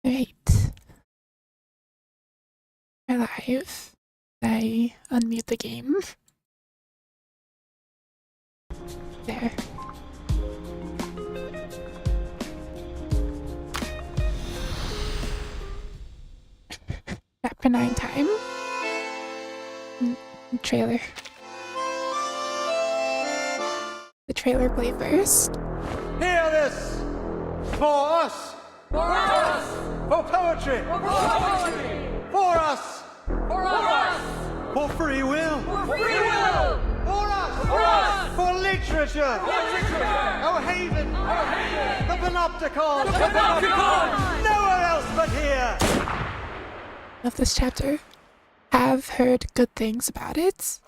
Alright. We're live. I unmute the game. There. Chapter 9 time. Trailer. The trailer play first. Hear this! For us! For us! For poetry! For poetry! For us! For us! For free will! For free will! For us! For us! For literature! For literature! Our haven! Our haven! The panopticon! The panopticon! Nowhere else but here! Of this chapter. Have heard good things about it.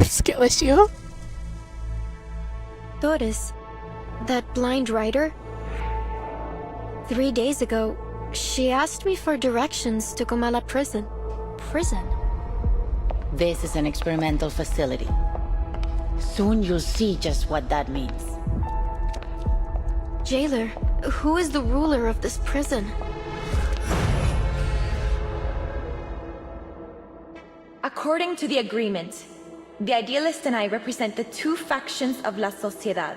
Skill issue. Doris, that blind writer? 3 days ago, she asked me for directions to Comala prison. Prison? This is an experimental facility. Soon you'll see just what that means. Jailer, who is the ruler of this prison? According to the agreement, the Idealist and I represent the two factions of La Sociedad.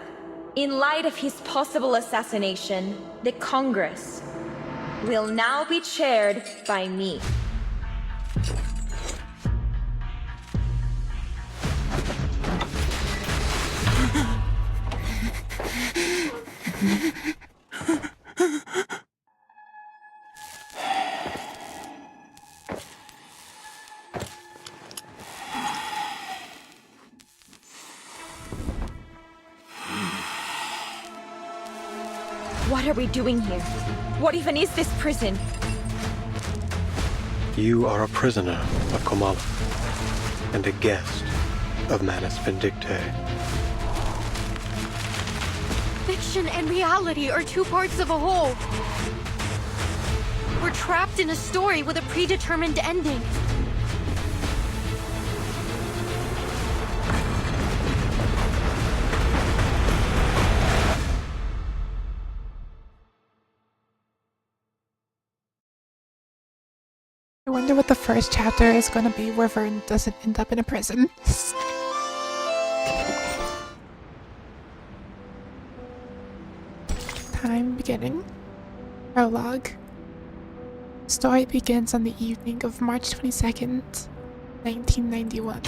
In light of his possible assassination, the Congress will now be chaired by me. What are we doing here? What even is this prison? You are a prisoner of Comala, and a guest of Manus Vindictae. Fiction and reality are two parts of a whole. We're trapped in a story with a predetermined ending. I wonder what the first chapter is gonna be where Vern doesn't end up in a prison. Time beginning. Prologue. Story begins on the evening of March 22nd, 1991.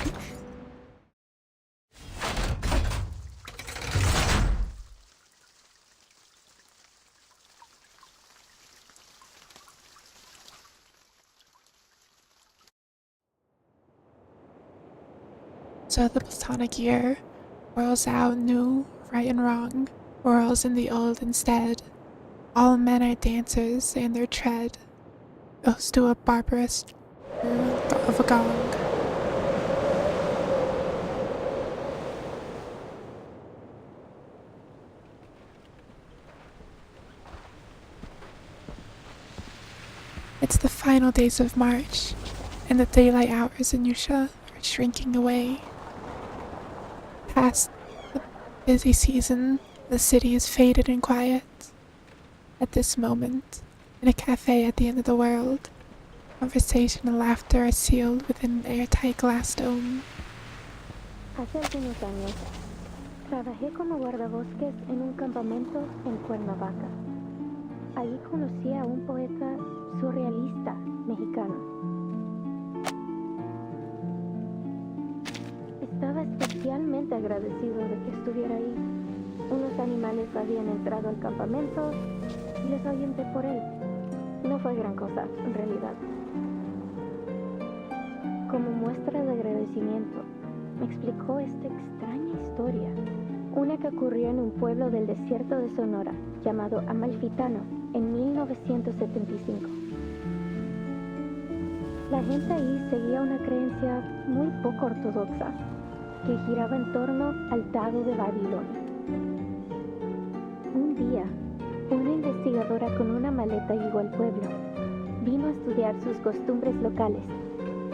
So the Platonic year whirls out new, right and wrong, whirls in the old instead. All men are dancers, and their tread goes to a barbarous of a gong. It's the final days of March, and the daylight hours in Yusha are shrinking away. Past the busy season, the city is faded and quiet. At this moment, in a cafe at the end of the world, conversation and laughter are sealed within an airtight glass dome. Hace algunos años, trabajé como guardabosques en un campamento en Cuernavaca. Allí conocí a un poeta surrealista mexicano. Estaba especialmente agradecido de que estuviera ahí. Unos animales habían entrado al campamento y les ahuyenté por él. No fue gran cosa, en realidad. Como muestra de agradecimiento, me explicó esta extraña historia, una que ocurrió en un pueblo del desierto de Sonora, llamado Amalfitano, en 1975. La gente ahí seguía una creencia muy poco ortodoxa, que giraba en torno al Dado de Babilonia. Un día, una investigadora con una maleta llegó al pueblo. Vino a estudiar sus costumbres locales,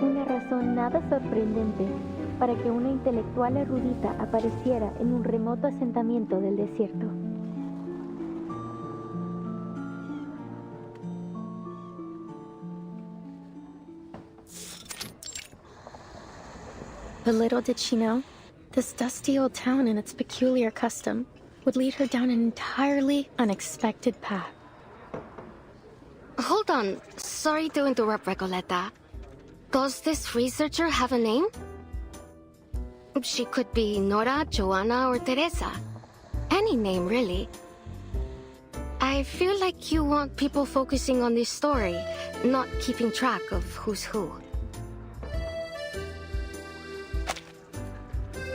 una razón nada sorprendente para que una intelectual erudita apareciera en un remoto asentamiento del desierto. But little did she know, this dusty old town and its peculiar custom would lead her down an entirely unexpected path. Hold on. Sorry to interrupt, Recoleta. Does this researcher have a name? She could be Nora, Joanna, or Teresa. Any name, really. I feel like you want people focusing on this story, not keeping track of who's who.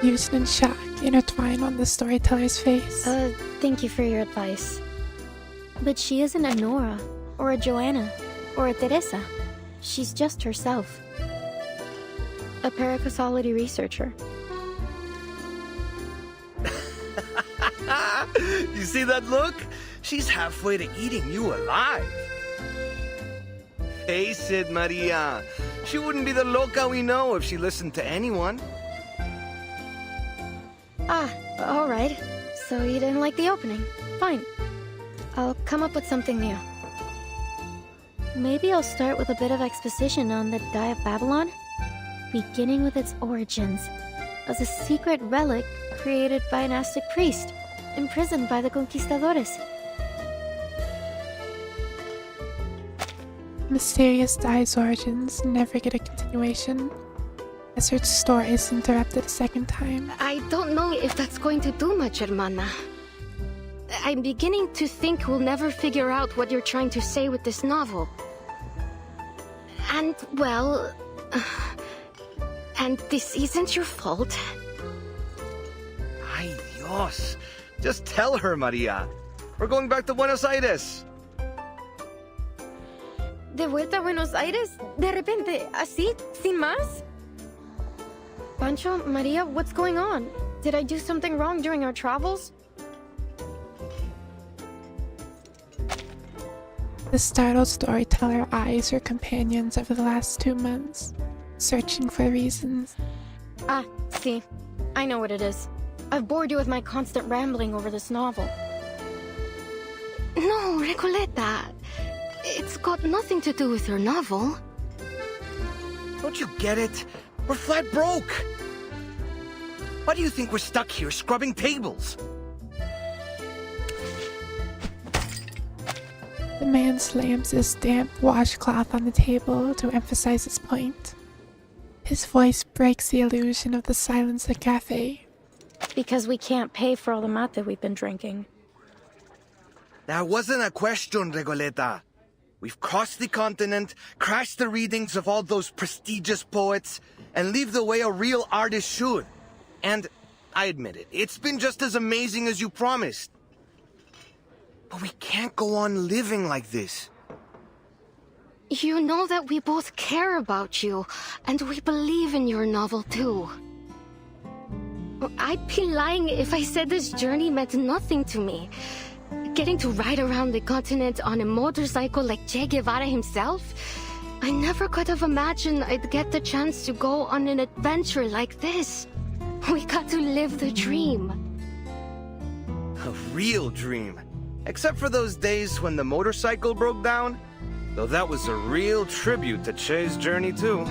Houston and shock intertwine on the storyteller's face. Thank you for your advice. But she isn't a Nora, or a Joanna, or a Teresa. She's just herself. A paracausality researcher. You see that look? She's halfway to eating you alive. Face it, Maria. She wouldn't be the loca we know if she listened to anyone. Alright. So you didn't like the opening. Fine. I'll come up with something new. Maybe I'll start with a bit of exposition on the Die of Babylon, beginning with its origins, as a secret relic created by an Aztec priest, imprisoned by the conquistadores. Mysterious Die's origins never get a continuation, as her story is interrupted a second time. I don't know if that's going to do much, hermana. I'm beginning to think we'll never figure out what you're trying to say with this novel. And, well... and this isn't your fault. Ay, Dios. Just tell her, Maria. We're going back to Buenos Aires. ¿De vuelta a Buenos Aires? ¿De repente? ¿Así? ¿Sin más? Pancho, Maria, what's going on? Did I do something wrong during our travels? The startled storyteller eyes her companions over the last 2 months, searching for reasons. See. I know what it is. I've bored you with my constant rambling over this novel. No, Recoleta. It's got nothing to do with your novel. Don't you get it? We're flat broke. Why do you think we're stuck here scrubbing tables? The man slams his damp washcloth on the table to emphasize his point. His voice breaks the illusion of the silence of the cafe. Because we can't pay for all the mate we've been drinking. That wasn't a question, Regoleta. We've crossed the continent, crashed the readings of all those prestigious poets, and leave the way a real artist should. And, I admit it, it's been just as amazing as you promised. But we can't go on living like this. You know that we both care about you, and we believe in your novel too. I'd be lying if I said this journey meant nothing to me. Getting to ride around the continent on a motorcycle like Che Guevara himself? I never could have imagined I'd get the chance to go on an adventure like this. We got to live the dream. A real dream. Except for those days when the motorcycle broke down. Though that was a real tribute to Che's journey too.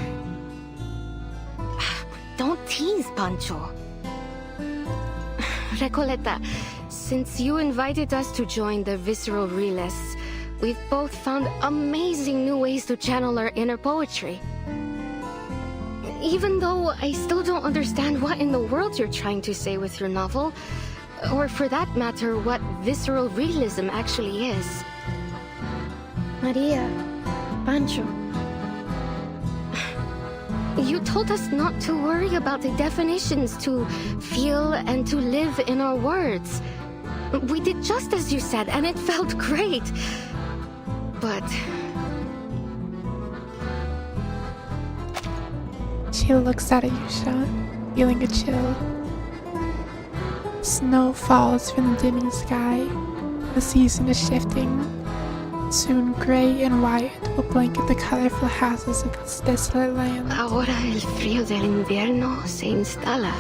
Don't tease, Pancho. Recoleta, since you invited us to join the Visceral Realists, we've both found amazing new ways to channel our inner poetry. Even though I still don't understand what in the world you're trying to say with your novel, or for that matter, what visceral realism actually is. Maria, Pancho. You told us not to worry about the definitions, to feel and to live in our words. We did just as you said, and it felt great. But... She looks at Ayusha, feeling a chill. Snow falls from the dimming sky. The season is shifting. Soon gray and white will blanket the colorful houses of this desolate land. Ahora el frío del invierno se instala.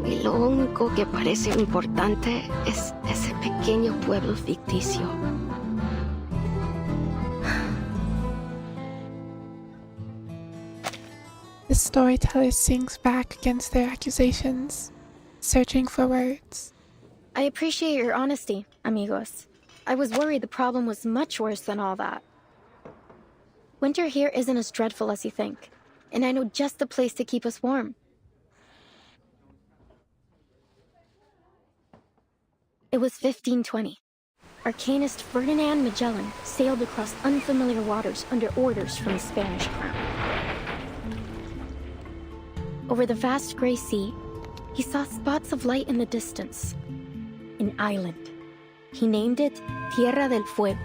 Y lo único que parece importante es ese pequeño pueblo ficticio. The storyteller sinks back against their accusations, searching for words. I appreciate your honesty, amigos. I was worried the problem was much worse than all that. Winter here isn't as dreadful as you think, and I know just the place to keep us warm. It was 1520. Arcanist Ferdinand Magellan sailed across unfamiliar waters under orders from the Spanish crown. Over the vast gray sea, he saw spots of light in the distance. An island. He named it Tierra del Fuego.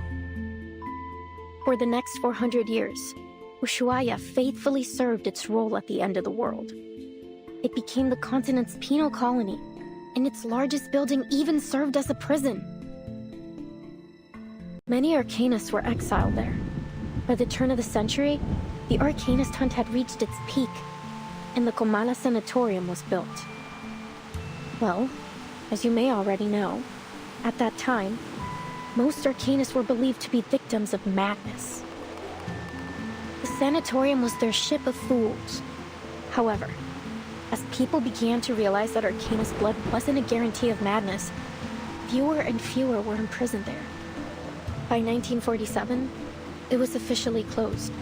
For the next 400 years, Ushuaia faithfully served its role at the end of the world. It became the continent's penal colony, and its largest building even served as a prison. Many Arcanists were exiled there. By the turn of the century, the Arcanist hunt had reached its peak, and the Comala Sanatorium was built. Well, as you may already know, at that time, most Arcanists were believed to be victims of madness. The sanatorium was their ship of fools. However, as people began to realize that Arcanist blood wasn't a guarantee of madness, fewer and fewer were imprisoned there. By 1947, it was officially closed.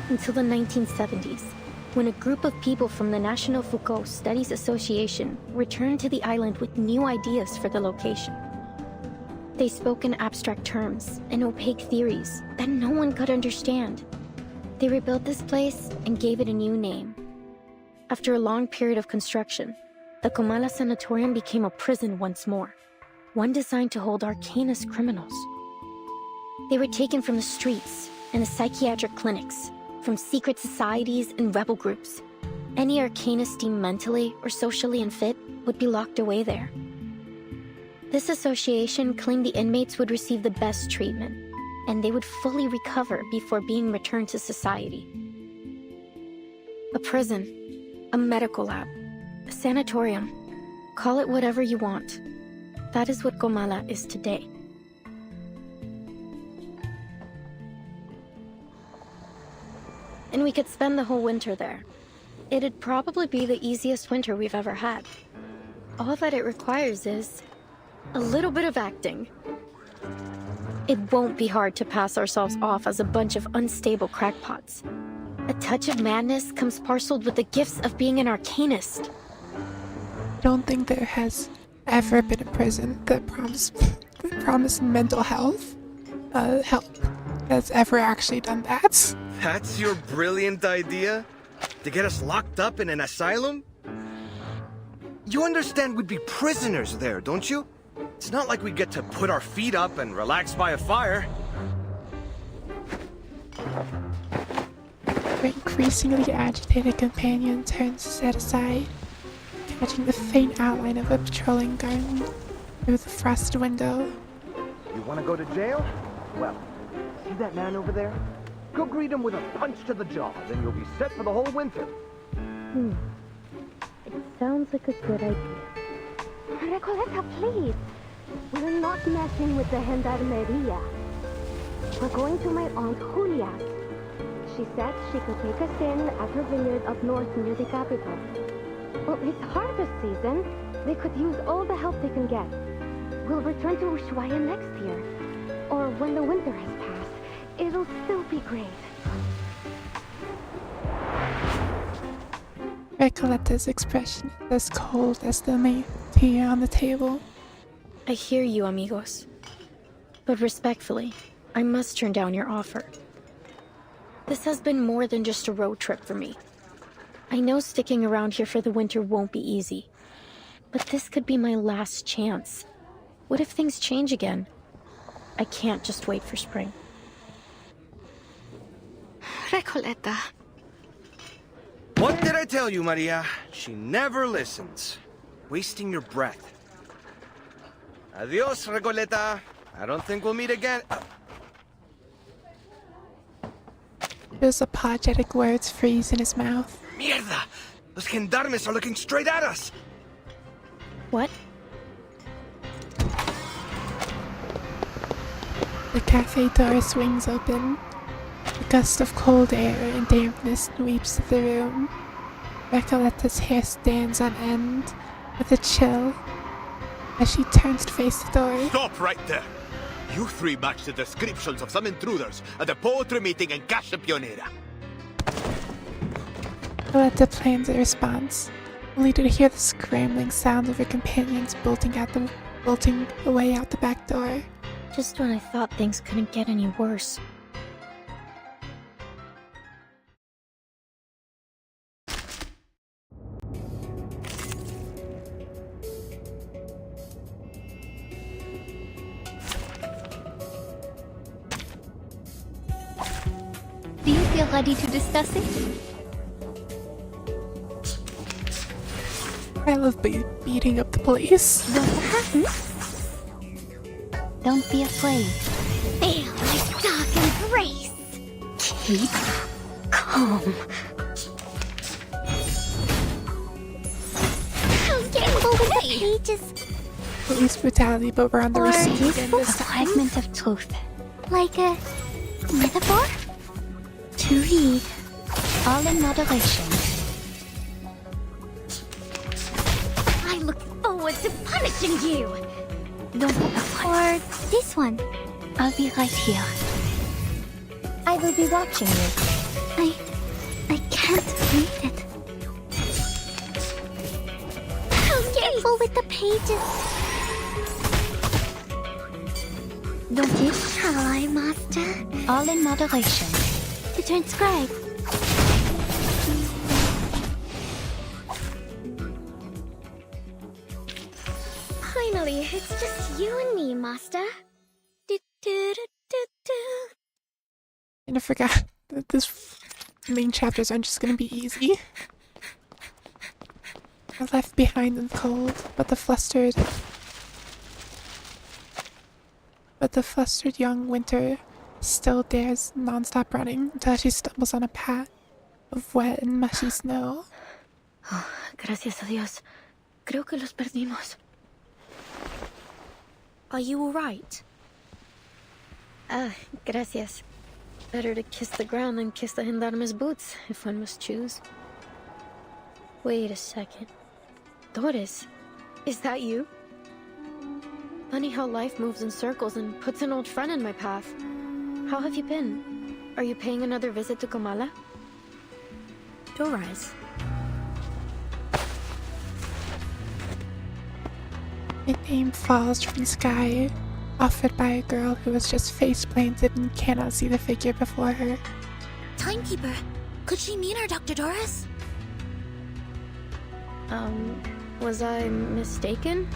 Until the 1970s, when a group of people from the National Foucault Studies Association returned to the island with new ideas for the location. They spoke in abstract terms and opaque theories that no one could understand. They rebuilt this place and gave it a new name. After a long period of construction, the Comala Sanatorium became a prison once more, one designed to hold Arcanist criminals. They were taken from the streets and the psychiatric clinics, from secret societies and rebel groups. Any Arcanist deemed mentally or socially unfit would be locked away there. This association claimed the inmates would receive the best treatment, and they would fully recover before being returned to society. A prison, a medical lab, a sanatorium, call it whatever you want. That is what Comala is today. And we could spend the whole winter there. It'd probably be the easiest winter we've ever had. All that it requires is a little bit of acting. It won't be hard to pass ourselves off as a bunch of unstable crackpots. A touch of madness comes parceled with the gifts of being an Arcanist. I don't think there has ever been a prison that promised mental health help that's ever actually done that. That's your brilliant idea? To get us locked up in an asylum? You understand we'd be prisoners there, don't you? It's not like we get to put our feet up and relax by a fire. Her increasingly agitated companion turns his head aside, catching the faint outline of a patrolling gun through the frosted window. You want to go to jail? Well, see that man over there? Go greet him with a punch to the jaw, then you'll be set for the whole winter. It sounds like a good idea. Recoleta, please. We're not messing with the Gendarmeria. We're going to my Aunt Julia's. She said she could take us in at her vineyard up north near the capital. Well, it's harvest season. They could use all the help they can get. We'll return to Ushuaia next year. Or when the winter has passed. It'll still be great. Recoleta's expression is as cold as the tea on the table. I hear you, amigos. But respectfully, I must turn down your offer. This has been more than just a road trip for me. I know sticking around here for the winter won't be easy. But this could be my last chance. What if things change again? I can't just wait for spring. Recoleta. What did I tell you, Maria? She never listens. Wasting your breath. Adios, Recoleta. I don't think we'll meet again. Those apologetic words freeze in his mouth. Mierda! Those gendarmes are looking straight at us! What? The cafe door swings open, A gust of cold air and dampness sweeps through the room. Recoletta's hair stands on end with a chill as she turns to face the door. Stop right there! You three match the descriptions of some intruders at the poetry meeting in Casa Pionera. Violetta plans a response, only to hear the scrambling sound of her companions bolting away out the back door. Just when I thought things couldn't get any worse. Do you feel ready to discuss it? I love beating up the police. Don't be afraid. Feel my dark embrace. Keep calm. How careful with the pages. Police brutality, but we're on the Or receiving end useful this time. fragment of truth. Like a metaphor? To read. All in moderation. I look forward to punishing you! Or this one. I'll be right here. I will be watching you. I can't read it. How careful with the pages. Don't you? Shall I, Master? All in moderation. To transcribe. Finally, it's just you and me, Master. And I forgot that this main chapters aren't just gonna be easy. We're left behind in the cold, but the flustered young Winter still dares non-stop running until she stumbles on a path of wet and mushy snow. Oh, gracias a Dios. Creo que los perdimos. Are you alright? Ah, gracias. Better to kiss the ground than kiss the gendarme's boots, if one must choose. Wait a second. Doris, is that you? Funny how life moves in circles and puts an old friend in my path. How have you been? Are you paying another visit to Comala? Door rise. A name falls from the sky, offered by a girl who was just face-planted and cannot see the figure before her. Timekeeper, could she mean our Dr. Doris? Was I mistaken?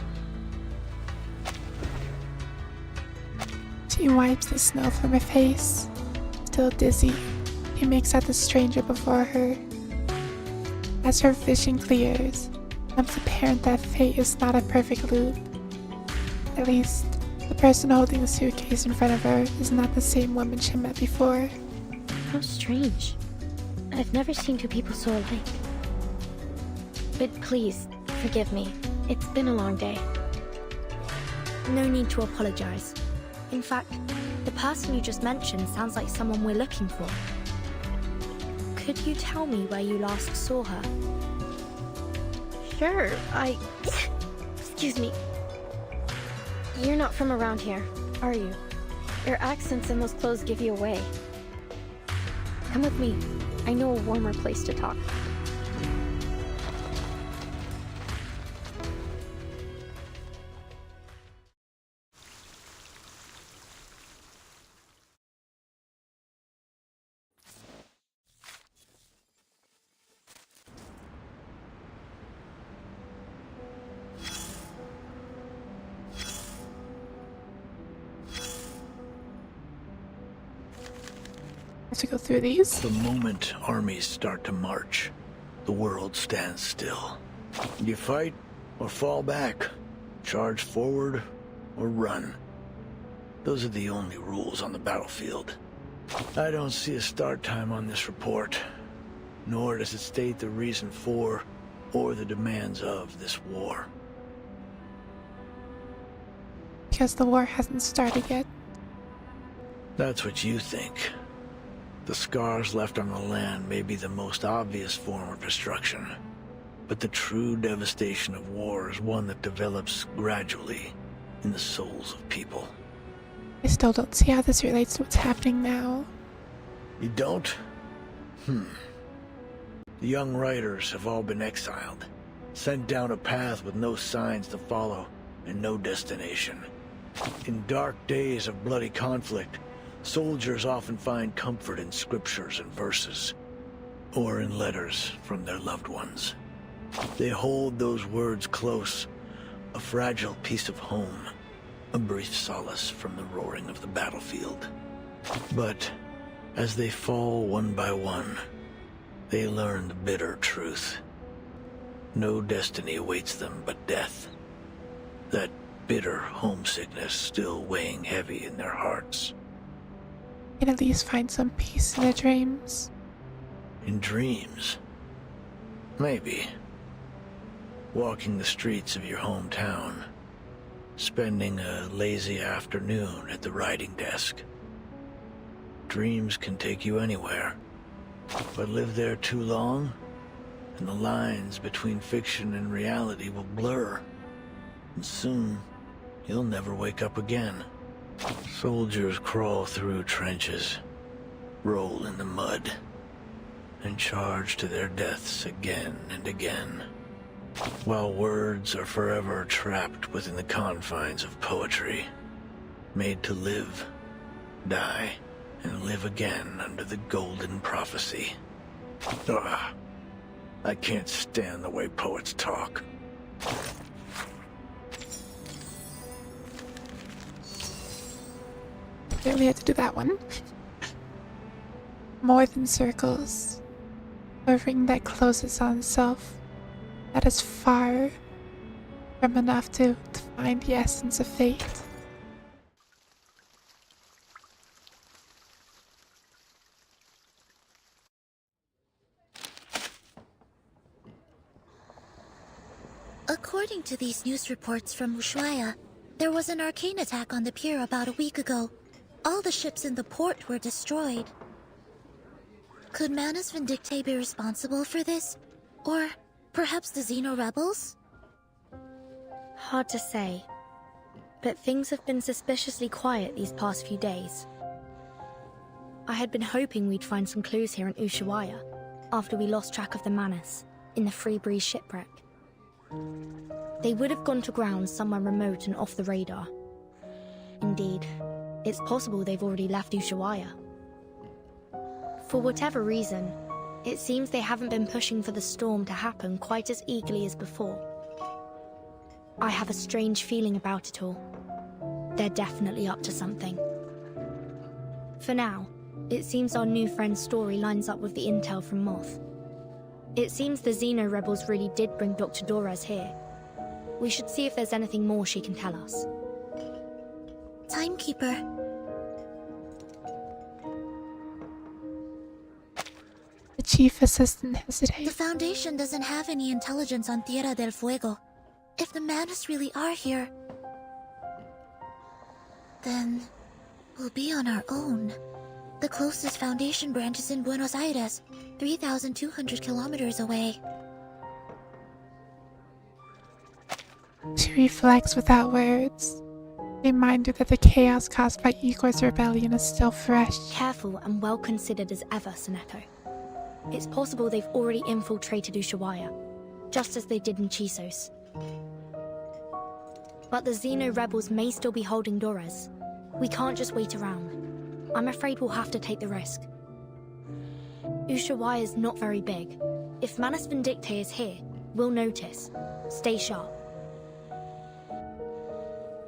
She wipes the snow from her face. Still dizzy, she makes out the stranger before her. As her vision clears, it becomes apparent that fate is not a perfect loop. At least, the person holding the suitcase in front of her is not the same woman she met before. How strange. I've never seen two people so alike. But please, forgive me. It's been a long day. No need to apologize. In fact, the person you just mentioned sounds like someone we're looking for. Could you tell me where you last saw her? Sure, Excuse me. You're not from around here, are you? Your accents and those clothes give you away. Come with me. I know a warmer place to talk. Have to go through these. The moment armies start to march, the world stands still. You fight or fall back, charge forward or run. Those are the only rules on the battlefield. I don't see a start time on this report, nor does it state the reason for or the demands of this war. Because the war hasn't started yet. That's what you think. The scars left on the land may be the most obvious form of destruction, but the true devastation of war is one that develops gradually in the souls of people. I still don't see how this relates to what's happening now. You don't? The young riders have all been exiled, sent down a path with no signs to follow and no destination. In dark days of bloody conflict, soldiers often find comfort in scriptures and verses, or in letters from their loved ones. They hold those words close, a fragile piece of home, a brief solace from the roaring of the battlefield. But as they fall one by one, they learn the bitter truth. No destiny awaits them but death. That bitter homesickness still weighing heavy in their hearts. Can at least find some peace in their dreams. In dreams? Maybe. Walking the streets of your hometown, spending a lazy afternoon at the writing desk. Dreams can take you anywhere, but live there too long, and the lines between fiction and reality will blur, and soon you'll never wake up again. Soldiers crawl through trenches, roll in the mud, and charge to their deaths again and again, while words are forever trapped within the confines of poetry, made to live, die, and live again under the golden prophecy. Ugh, I can't stand the way poets talk. Really had to do that one. More than circles. A ring that closes on itself. That is far from enough to define the essence of fate. According to these news reports from Ushuaia, there was an arcane attack on the pier about a week ago. All the ships in the port were destroyed. Could Manus Vindictae be responsible for this? Or perhaps the Xeno rebels? Hard to say, but things have been suspiciously quiet these past few days. I had been hoping we'd find some clues here in Ushuaia, after we lost track of the Manus, in the Free Breeze shipwreck. They would have gone to ground somewhere remote and off the radar. Indeed, it's possible they've already left Ushuaia. For whatever reason, it seems they haven't been pushing for the storm to happen quite as eagerly as before. I have a strange feeling about it all. They're definitely up to something. For now, it seems our new friend's story lines up with the intel from Moth. It seems the Xeno rebels really did bring Dr. Dorez here. We should see if there's anything more she can tell us. Timekeeper. The chief assistant hesitates. The Foundation doesn't have any intelligence on Tierra del Fuego. If the Manus really are here, then we'll be on our own. The closest Foundation branch is in Buenos Aires, 3,200 kilometers away. She reflects without words. Reminder that the chaos caused by Igor's rebellion is still fresh. Careful and well considered as ever, Seneko. It's possible they've already infiltrated Ushuaia, just as they did in Chisos. But the Xeno rebels may still be holding Dorez. We can't just wait around. I'm afraid we'll have to take the risk. Ushuaia is not very big. If Manus Vindictae is here, we'll notice. Stay sharp.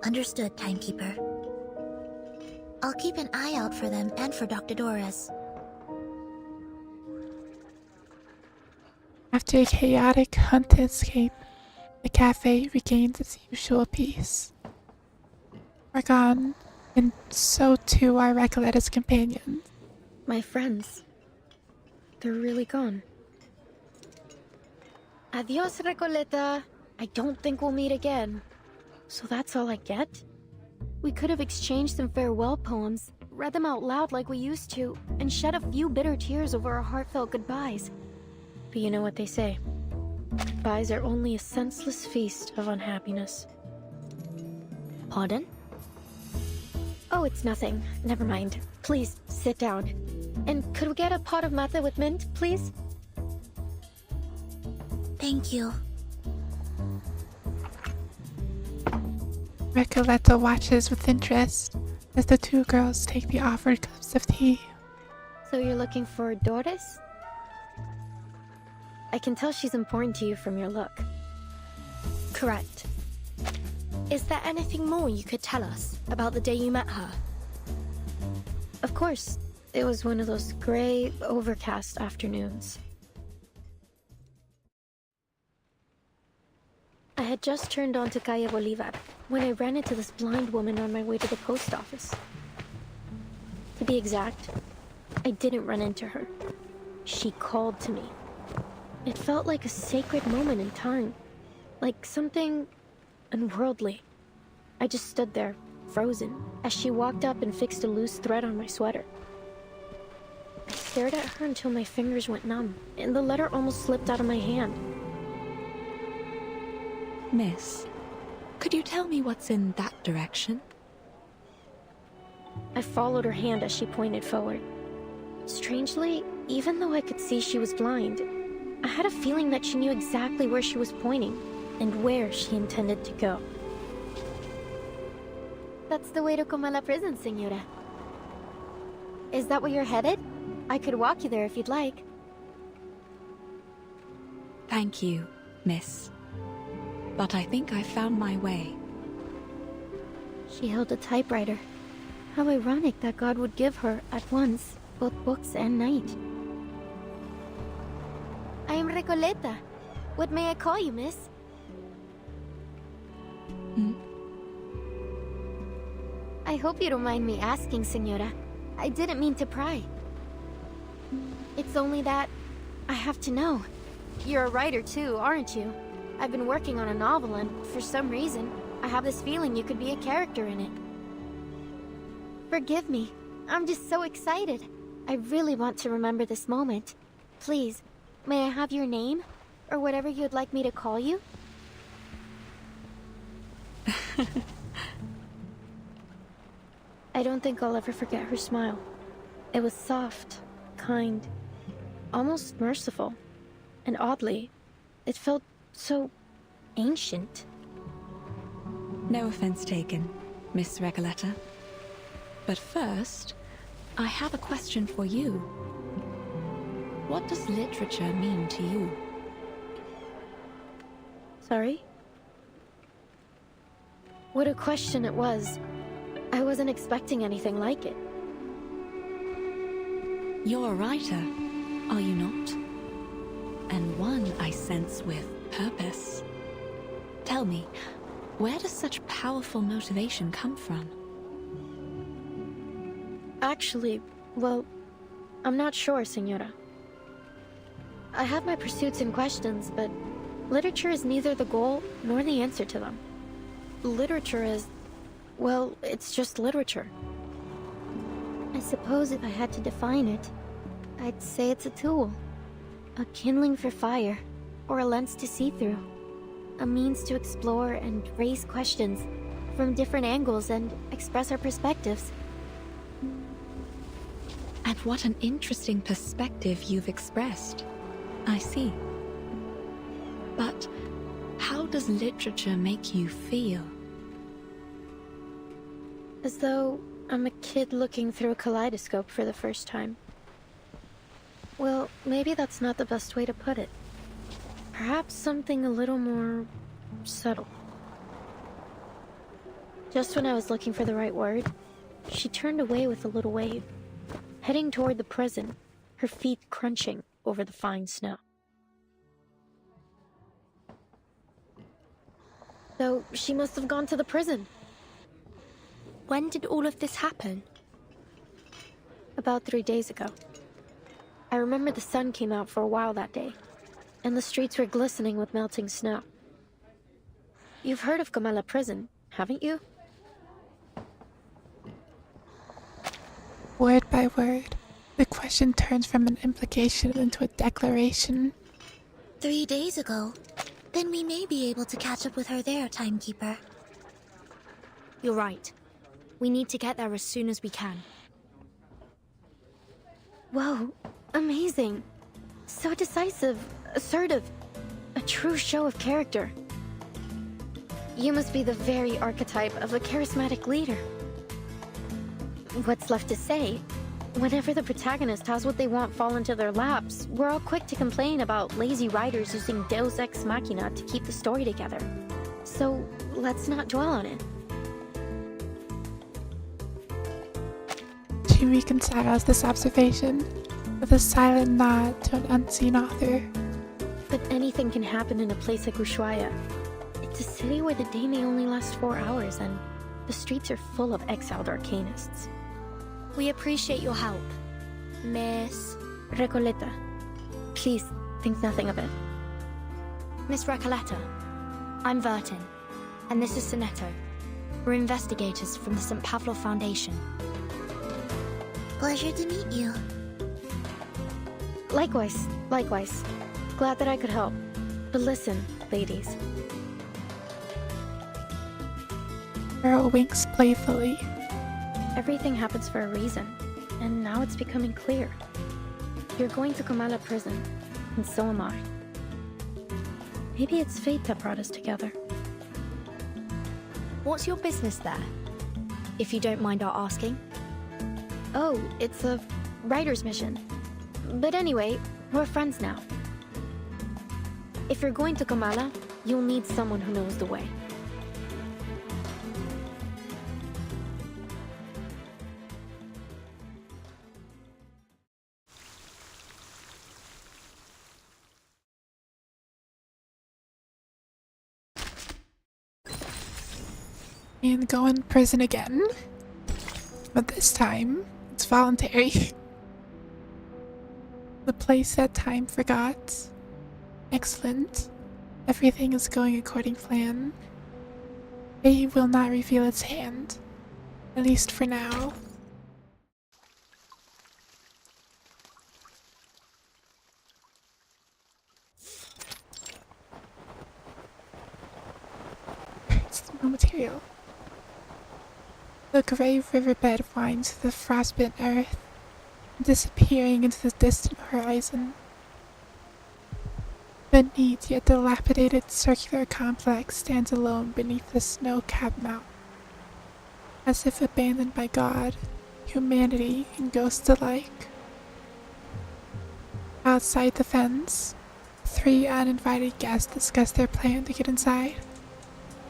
Understood, Timekeeper. I'll keep an eye out for them and for Dr. Dorez. After a chaotic hunt and escape, the cafe regains its usual peace. We're gone, and so too are Recoletta's companions. My friends. They're really gone. Adios, Recoleta. I don't think we'll meet again. So that's all I get? We could have exchanged some farewell poems, read them out loud like we used to, and shed a few bitter tears over our heartfelt goodbyes. But you know what they say. Goodbyes are only a senseless feast of unhappiness. Pardon? Oh, it's nothing. Never mind. Please, sit down. And could we get a pot of mate with mint, please? Thank you. Recoleta watches with interest as the two girls take the offered cups of tea. So you're looking for Doris? I can tell she's important to you from your look. Correct. Is there anything more you could tell us about the day you met her? Of course. It was one of those gray, overcast afternoons. I had just turned onto Calle Bolivar when I ran into this blind woman on my way to the post office. To be exact, I didn't run into her. She called to me. It felt like a sacred moment in time, like something unworldly. I just stood there, frozen, as she walked up and fixed a loose thread on my sweater. I stared at her until my fingers went numb, and the letter almost slipped out of my hand. Miss, could you tell me what's in that direction? I followed her hand as she pointed forward. Strangely, even though I could see she was blind, I had a feeling that she knew exactly where she was pointing and where she intended to go. That's the way to Comala Prison, Señora. Is that where you're headed? I could walk you there if you'd like. Thank you, miss. But I think I found my way. She held a typewriter. How ironic that God would give her, at once, both books and night. I am Recoleta. What may I call you, miss? I hope you don't mind me asking, Señora. I didn't mean to pry. It's only that I have to know. You're a writer too, aren't you? I've been working on a novel and, for some reason, I have this feeling you could be a character in it. Forgive me. I'm just so excited. I really want to remember this moment. Please, may I have your name? Or whatever you'd like me to call you? I don't think I'll ever forget her smile. It was soft, kind, almost merciful. And oddly, it felt so ancient. No offense taken, Miss Recoleta. But first, I have a question for you. What does literature mean to you? Sorry? What a question it was. I wasn't expecting anything like it. You're a writer, are you not? And one, I sense, with purpose. Tell me, where does such powerful motivation come from? Actually, well, I'm not sure, Señora. I have my pursuits and questions, but literature is neither the goal nor the answer to them. Literature is, well, it's just literature. I suppose if I had to define it, I'd say it's a tool. A kindling for fire, or a lens to see through. A means to explore and raise questions from different angles and express our perspectives. And what an interesting perspective you've expressed. I see. But how does literature make you feel? As though I'm a kid looking through a kaleidoscope for the first time. Well, maybe that's not the best way to put it. Perhaps something a little more subtle. Just when I was looking for the right word, she turned away with a little wave, heading toward the prison, her feet crunching over the fine snow. So she must have gone to the prison. When did all of this happen? About 3 days ago. I remember the sun came out for a while that day, and the streets were glistening with melting snow. You've heard of Comala Prison, haven't you? word by word, the question turns from an implication into a declaration. 3 days ago. Then we may be able to catch up with her there, Timekeeper. You're right. We need to get there as soon as we can. Whoa, amazing. So decisive, assertive. A true show of character. You must be the very archetype of a charismatic leader. What's left to say? Whenever the protagonist has what they want fall into their laps, we're all quick to complain about lazy writers using Deus Ex Machina to keep the story together. So, let's not dwell on it. She reconciles this observation with a silent nod to an unseen author. But anything can happen in a place like Ushuaia. It's a city where the day may only last 4 hours, and the streets are full of exiled arcanists. We appreciate your help, Miss... Recoleta. Please, think nothing of it. Miss Recoleta. I'm Vertin, and this is Sonetto. We're investigators from the St. Pavlo Foundation. Pleasure to meet you. Likewise, likewise. Glad that I could help. But listen, ladies. Earl winks playfully. Everything happens for a reason, and now it's becoming clear. You're going to Comala prison, and so am I. Maybe it's fate that brought us together. What's your business there? If you don't mind our asking. Oh, it's a writer's mission. But anyway, we're friends now. If you're going to Comala, you'll need someone who knows the way. And go in prison again. But this time, it's voluntary. The place that time forgot. Excellent. Everything is going according to plan. Fate will not reveal its hand. At least for now. It's no material. The gray riverbed winds through the frostbitten earth, disappearing into the distant horizon. The neat yet dilapidated circular complex stands alone beneath the snow-capped mountain. As if abandoned by God, humanity, and ghosts alike. Outside the fence, 3 uninvited guests discuss their plan to get inside.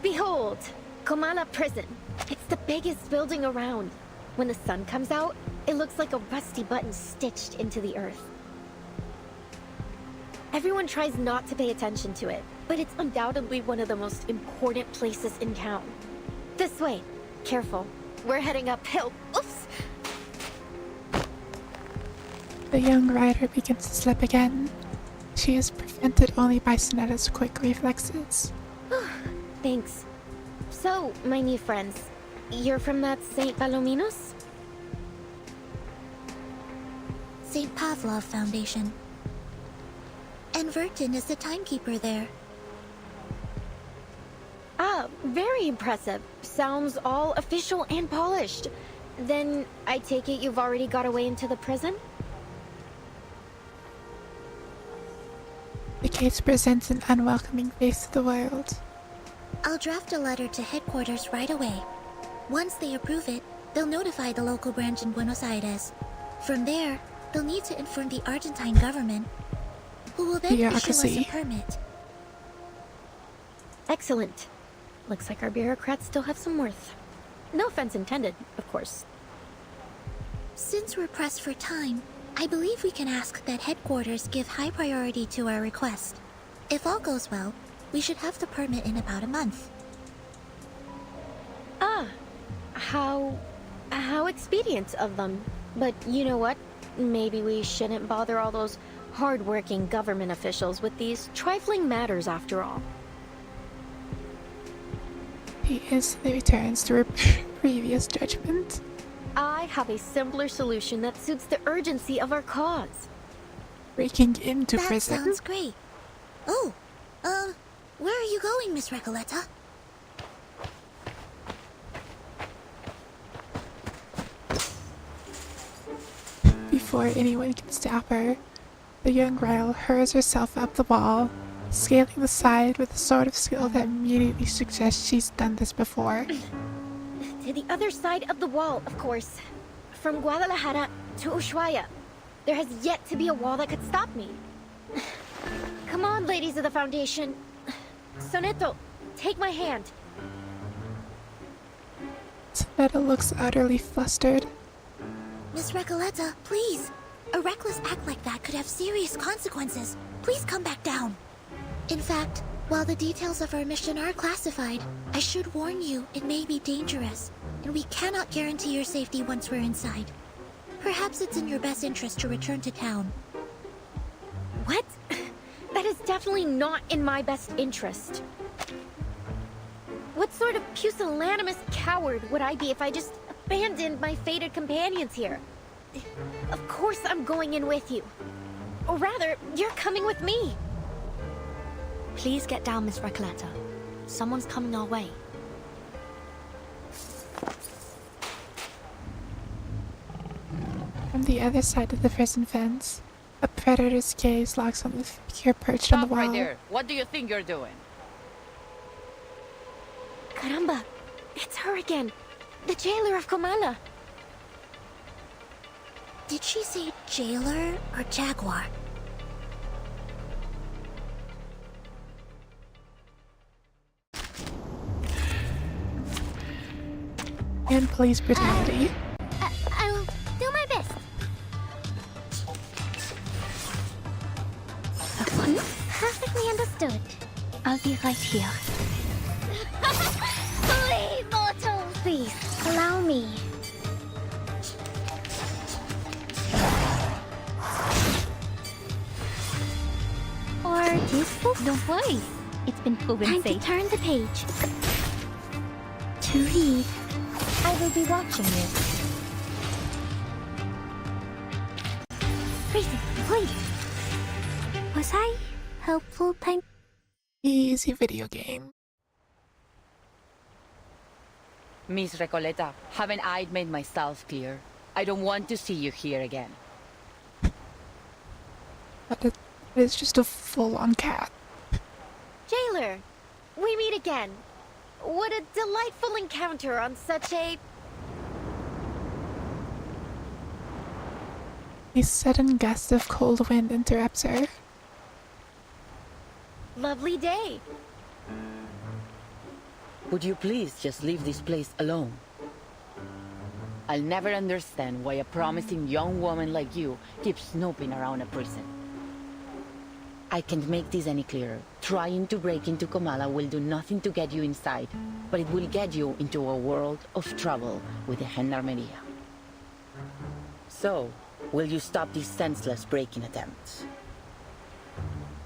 Behold! Comala Prison. It's the biggest building around. When the sun comes out, it looks like a rusty button stitched into the earth. Everyone tries not to pay attention to it, but it's undoubtedly one of the most important places in town. This way. Careful. We're heading uphill. Oops! The young rider begins to slip again. She is prevented only by Sonetta's quick reflexes. Thanks. So, my new friends, you're from that St. Palominos? St. Pavlov Foundation. And Vertin is the timekeeper there. Ah, very impressive. Sounds all official and polished. Then, I take it you've already got away into the prison? The case presents an unwelcoming face to the world. I'll draft a letter to headquarters right away. Once they approve it, they'll notify the local branch in Buenos Aires. From there, they'll need to inform the Argentine government, who will then issue us a permit. Excellent. Looks like our bureaucrats still have some worth. No offense intended, of course. Since we're pressed for time, I believe we can ask that headquarters give high priority to our request. If all goes well, we should have the permit in about a month. Ah, how expedient of them. But you know what? Maybe we shouldn't bother all those hard-working government officials with these trifling matters after all. He instantly returns to her previous judgment. I have a simpler solution that suits the urgency of our cause. Breaking into That prison. sounds great. Oh, where are you going, Miss Recoleta? Before anyone can stop her, the young girl hurls herself up the wall, scaling the side with a sort of skill that immediately suggests she's done this before. To the other side of the wall, of course. From Guadalajara to Ushuaia. There has yet to be a wall that could stop me. Come on, ladies of the Foundation. Soneto, take my hand. Sonetta looks utterly flustered. Miss Recoleta, please. A reckless act like that could have serious consequences. Please come back down. In fact, while the details of our mission are classified, I should warn you it may be dangerous, and we cannot guarantee your safety once we're inside. Perhaps it's in your best interest to return to town. What? That is definitely not in my best interest. What sort of pusillanimous coward would I be if I just abandoned my fated companions here? Of course I'm going in with you. Or rather, you're coming with me. Please get down, Miss Recoleta. Someone's coming our way. From the other side of the prison fence, a predator's gaze locks on the figure perched on the wall. Right there. What do you think you're doing? Caramba, it's her again. The jailer of Comala. Did she say jailer or jaguar? And police brutality. I'll do my best. Perfectly understood. I'll be right here. Please, mortal! Please, allow me. Or useful? Don't worry. It's been proven safe. Time to turn the page. To read. I will be watching you. Reason, please. Was I helpful? Thank. Easy video game. Miss Recoleta, haven't I made myself clear? I don't want to see you here again. But it's just a full-on cat. Jailer, we meet again. What a delightful encounter on such a... A sudden gust of cold wind interrupts her. lovely day. Would you please just leave this place alone? I'll never understand why a promising young woman like you keeps snooping around a prison. I can't make this any clearer. Trying to break into Comala will do nothing to get you inside, but it will get you into a world of trouble with the Gendarmeria. So, will you stop these senseless breaking attempts?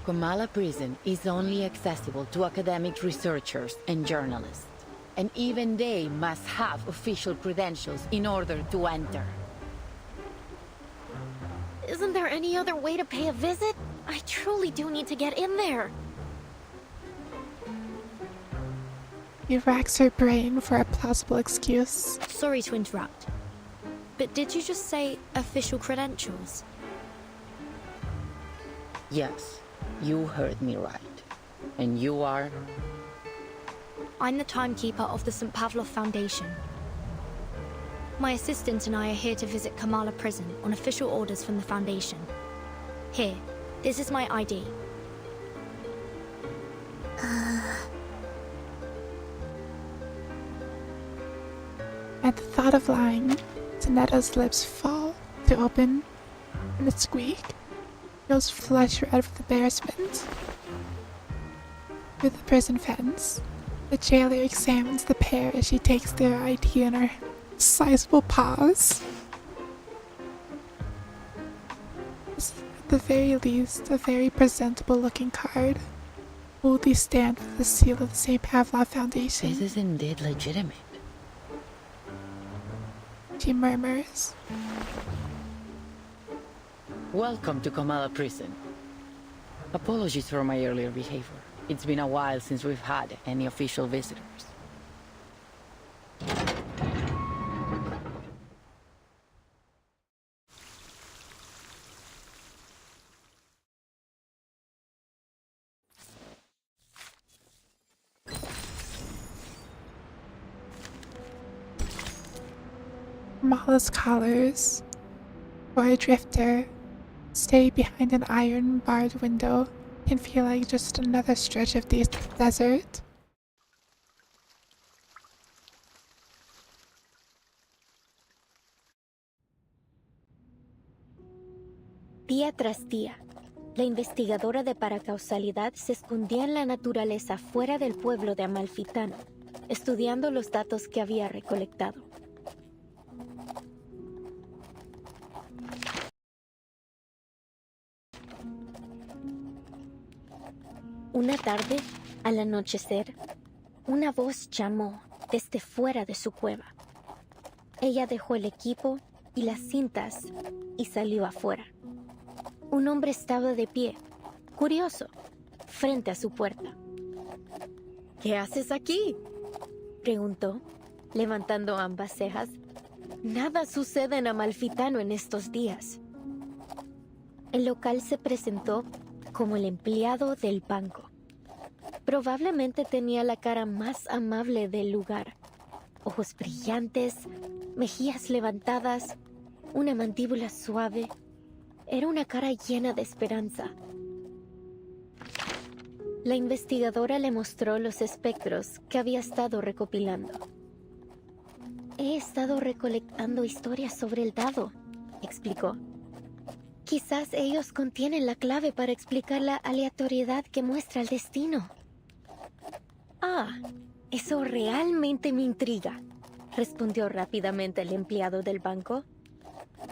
Comala prison is only accessible to academic researchers and journalists, and even they must have official credentials in order to enter. Isn't there any other way to pay a visit? I truly do need to get in there. He racks her brain for a plausible excuse. Sorry to interrupt, but did you just say official credentials? Yes, you heard me right. And you are? I'm the timekeeper of the St. Pavlov Foundation. My assistant and I are here to visit Kamala Prison on official orders from the Foundation. Here, this is my ID. At the thought of lying, Sonetta's lips fall to open and a squeak. Feels flesh red with embarrassment. Through the prison fence, the jailer examines the pair as she takes their ID in her sizable paws. It's at the very least a very presentable looking card. Boldly stamped with the seal of the St. Pavlov Foundation. This is indeed legitimate. she murmurs. Welcome to Kamala Prison. Apologies for my earlier behavior. It's been a while since we've had any official visitors. Kamala's collars, for a drifter, stay behind an iron-barred window can feel like just another stretch of the desert. Día tras día, la investigadora de paracausalidad se escondía en la naturaleza fuera del pueblo de Amalfitano, estudiando los datos que había recolectado. Una tarde, al anochecer, una voz llamó desde fuera de su cueva. Ella dejó el equipo y las cintas y salió afuera. Un hombre estaba de pie, curioso, frente a su puerta. ¿Qué haces aquí?, preguntó, levantando ambas cejas. Nada sucede en Amalfitano en estos días. El local se presentó como el empleado del banco. Probablemente tenía la cara más amable del lugar. Ojos brillantes, mejillas levantadas, una mandíbula suave. Era una cara llena de esperanza. La investigadora le mostró los espectros que había estado recopilando. He estado recolectando historias sobre el dado, explicó. Quizás ellos contienen la clave para explicar la aleatoriedad que muestra el destino. Ah, eso realmente me intriga, respondió rápidamente el empleado del banco.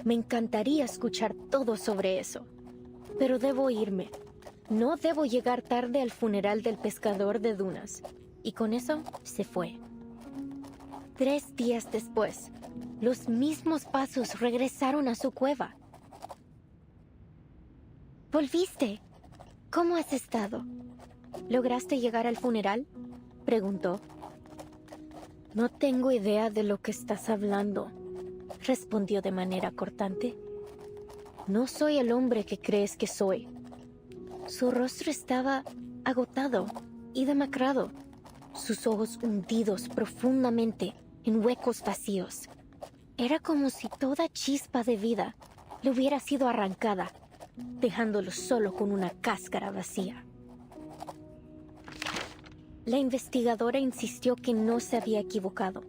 Me encantaría escuchar todo sobre eso, pero debo irme. No debo llegar tarde al funeral del pescador de dunas. Y con eso se fue. 3 días después, los mismos pasos regresaron a su cueva. ¿Volviste? ¿Cómo has estado? ¿Lograste llegar al funeral?, preguntó. No tengo idea de lo que estás hablando, respondió de manera cortante. No soy el hombre que crees que soy. Su rostro estaba agotado y demacrado, sus ojos hundidos profundamente en huecos vacíos. Era como si toda chispa de vida le hubiera sido arrancada, dejándolo solo con una cáscara vacía. La investigadora insistió que no se había equivocado.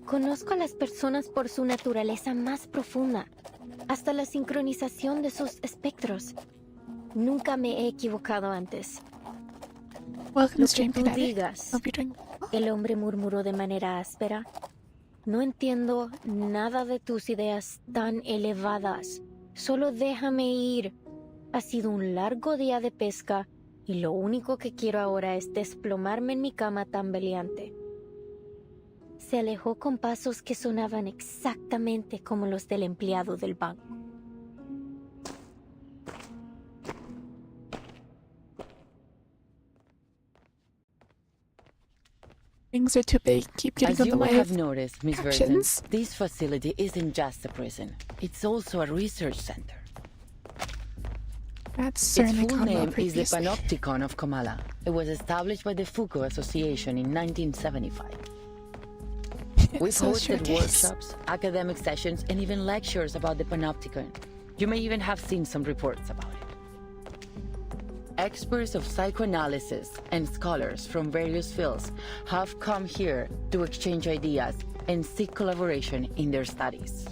Conozco a las personas por su naturaleza más profunda, hasta la sincronización de sus espectros. Nunca me he equivocado antes. Lo que tú digas, el hombre murmuró de manera áspera. No entiendo nada de tus ideas tan elevadas. Solo déjame ir. Ha sido un largo día de pesca y lo único que quiero ahora es desplomarme en mi cama tambaleante. Se alejó con pasos que sonaban exactamente como los del empleado del banco. Things are too big, keep getting As on you the may way have of noticed, Miss Burton, captions. this facility isn't just a prison. It's also a research center. That's Its certainly full called well name is the previously. Panopticon of Kamala. It was established by the Foucault Association in 1975. We've So it's your hosted case. workshops, academic sessions, and even lectures about the Panopticon. You may even have seen some reports about it. Experts of psychoanalysis and scholars from various fields have come here to exchange ideas and seek collaboration in their studies.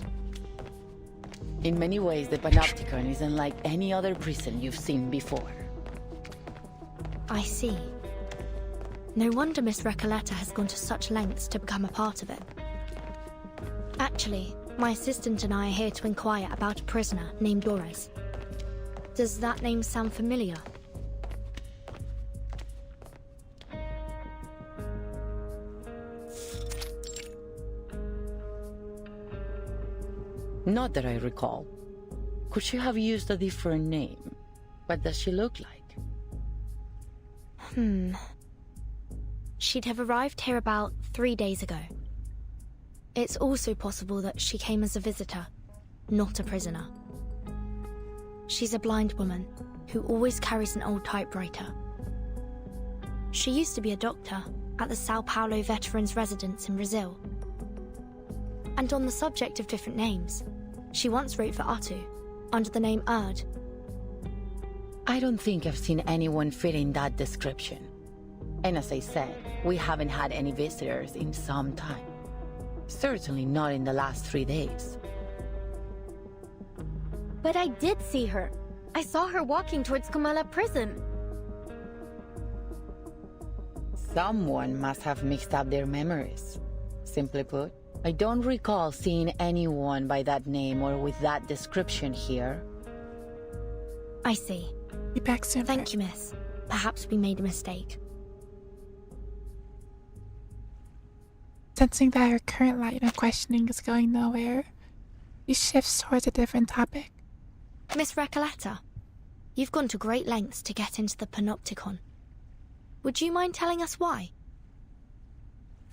In many ways, the Panopticon is unlike any other prison you've seen before. I see. No wonder Miss Recoleta has gone to such lengths to become a part of it. Actually, my assistant and I are here to inquire about a prisoner named Doris. Does that name sound familiar? Not that I recall. Could she have used a different name? What does she look like? She'd have arrived here about 3 days ago. It's also possible that she came as a visitor, not a prisoner. She's a blind woman who always carries an old typewriter. She used to be a doctor at the Sao Paulo Veterans Residence in Brazil. And on the subject of different names, she once wrote for Atu under the name Erd. I don't think I've seen anyone fitting that description. And as I said, we haven't had any visitors in some time. Certainly not in the last 3 days. But I did see her. I saw her walking towards Comala prison. Someone must have mixed up their memories. Simply put, I don't recall seeing anyone by that name or with that description here. I see. Be back soon. Thank you, miss. Perhaps we made a mistake. Sensing that her current line of questioning is going nowhere, she shifts towards a different topic. Miss Recoleta, you've gone to great lengths to get into the Panopticon. Would you mind telling us why?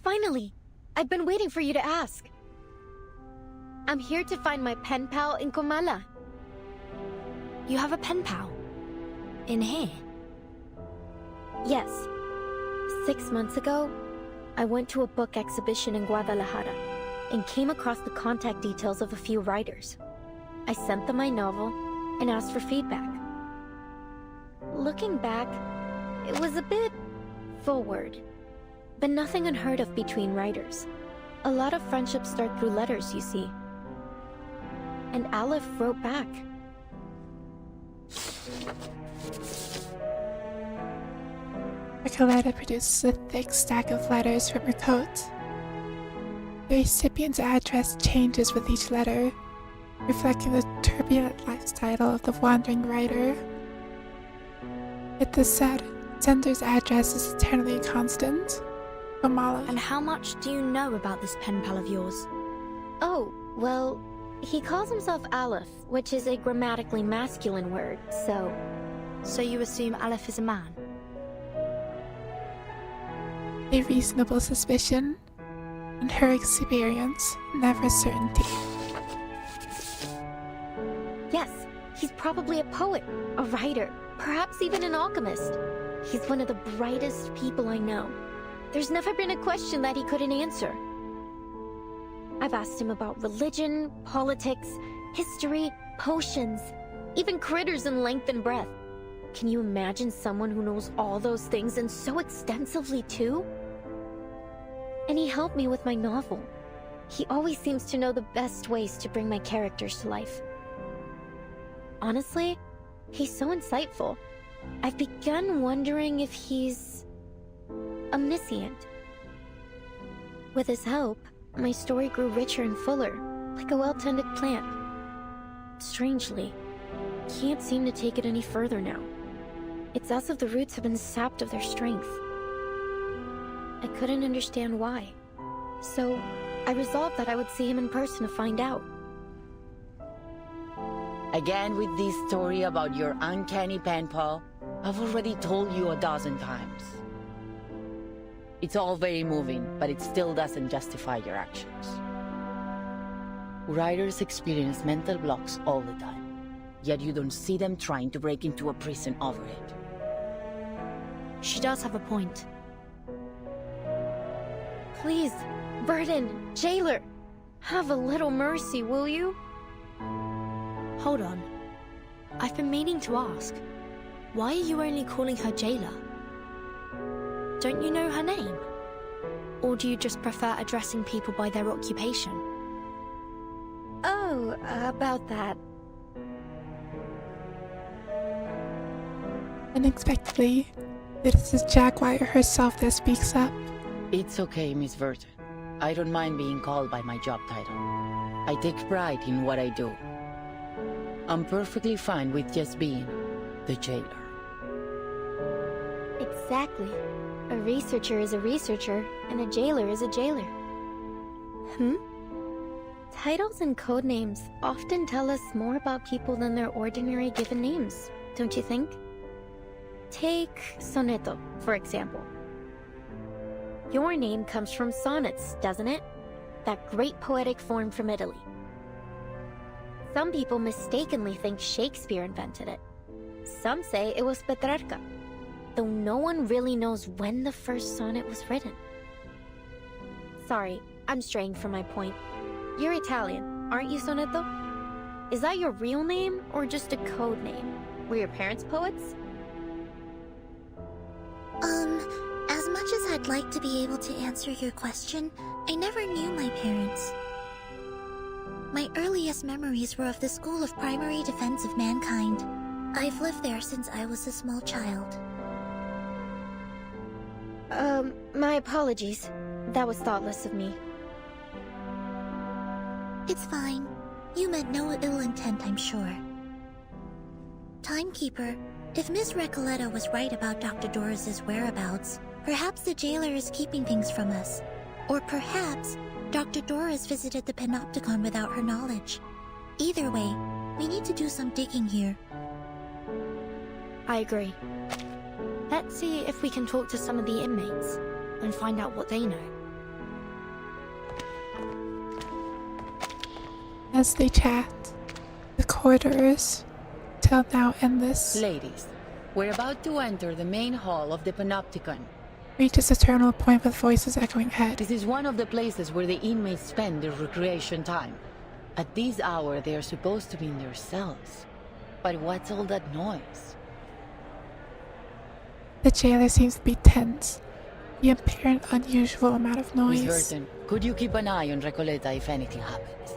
Finally! I've been waiting for you to ask. I'm here to find my pen pal in Comala. You have a pen pal? In here? Yes. 6 months ago, I went to a book exhibition in Guadalajara and came across the contact details of a few writers. I sent them my novel and asked for feedback. Looking back, it was a bit forward, but nothing unheard of between writers. A lot of friendships start through letters, you see. And Aleph wrote back. Recoleta produces a thick stack of letters from her coat. The recipient's address changes with each letter, reflecting the turbulent lifestyle of the wandering writer. It is said, sender's address is eternally constant. Comala. And how much do you know about this pen pal of yours? Oh, well, he calls himself Aleph, which is a grammatically masculine word, so... So you assume Aleph is a man? A reasonable suspicion. In her experience, never certainty. Yes, he's probably a poet, a writer, perhaps even an alchemist. He's one of the brightest people I know. There's never been a question that he couldn't answer. I've asked him about religion, politics, history, potions, even critters in length and breadth. Can you imagine someone who knows all those things and so extensively too? And he helped me with my novel. He always seems to know the best ways to bring my characters to life. Honestly, he's so insightful. I've begun wondering if he's omniscient. With his help, my story grew richer and fuller, like a well-tended plant. Strangely, can't seem to take it any further now. It's as if the roots have been sapped of their strength. I couldn't understand why, so I resolved that I would see him in person to find out. Again with this story about your uncanny pen pal, I've already told you a dozen times. It's all very moving, but it still doesn't justify your actions. Writers experience mental blocks all the time, yet you don't see them trying to break into a prison over it. She does have a point. Please, Burden, jailer, have a little mercy, will you? Hold on. I've been meaning to ask. Why are you only calling her jailer? Don't you know her name? Or do you just prefer addressing people by their occupation? Oh, about that. Unexpectedly, it is Jaguar herself that speaks up. It's okay, Miss Burton. I don't mind being called by my job title. I take pride in what I do. I'm perfectly fine with just being the jailer. Exactly. A researcher is a researcher, and a jailer is a jailer. Titles and code names often tell us more about people than their ordinary given names, don't you think? Take Soneto, for example. Your name comes from sonnets, doesn't it? That great poetic form from Italy. Some people mistakenly think Shakespeare invented it. Some say it was Petrarca, though no one really knows when the first sonnet was written. Sorry, I'm straying from my point. You're Italian, aren't you, Soneto? Is that your real name, or just a code name? Were your parents poets? As much as I'd like to be able to answer your question, I never knew my parents. My earliest memories were of the School of Primary Defense of Mankind. I've lived there since I was a small child. My apologies. That was thoughtless of me. It's fine. You meant no ill intent, I'm sure. Timekeeper, if Miss Recoleta was right about Dr. Doris's whereabouts, perhaps the jailer is keeping things from us. Or perhaps Dr. Doris visited the Panopticon without her knowledge. Either way, we need to do some digging here. I agree. Let's see if we can talk to some of the inmates and find out what they know. As they chat, the corridors, till now endless, Ladies, we're about to enter the main hall of the Panopticon. reaches a terminal point with voices echoing ahead. This is one of the places where the inmates spend their recreation time. At this hour, they are supposed to be in their cells. But what's all that noise? The jailer seems to be tense. The apparent unusual amount of noise. Miss Burton, could you keep an eye on Recoleta if anything happens?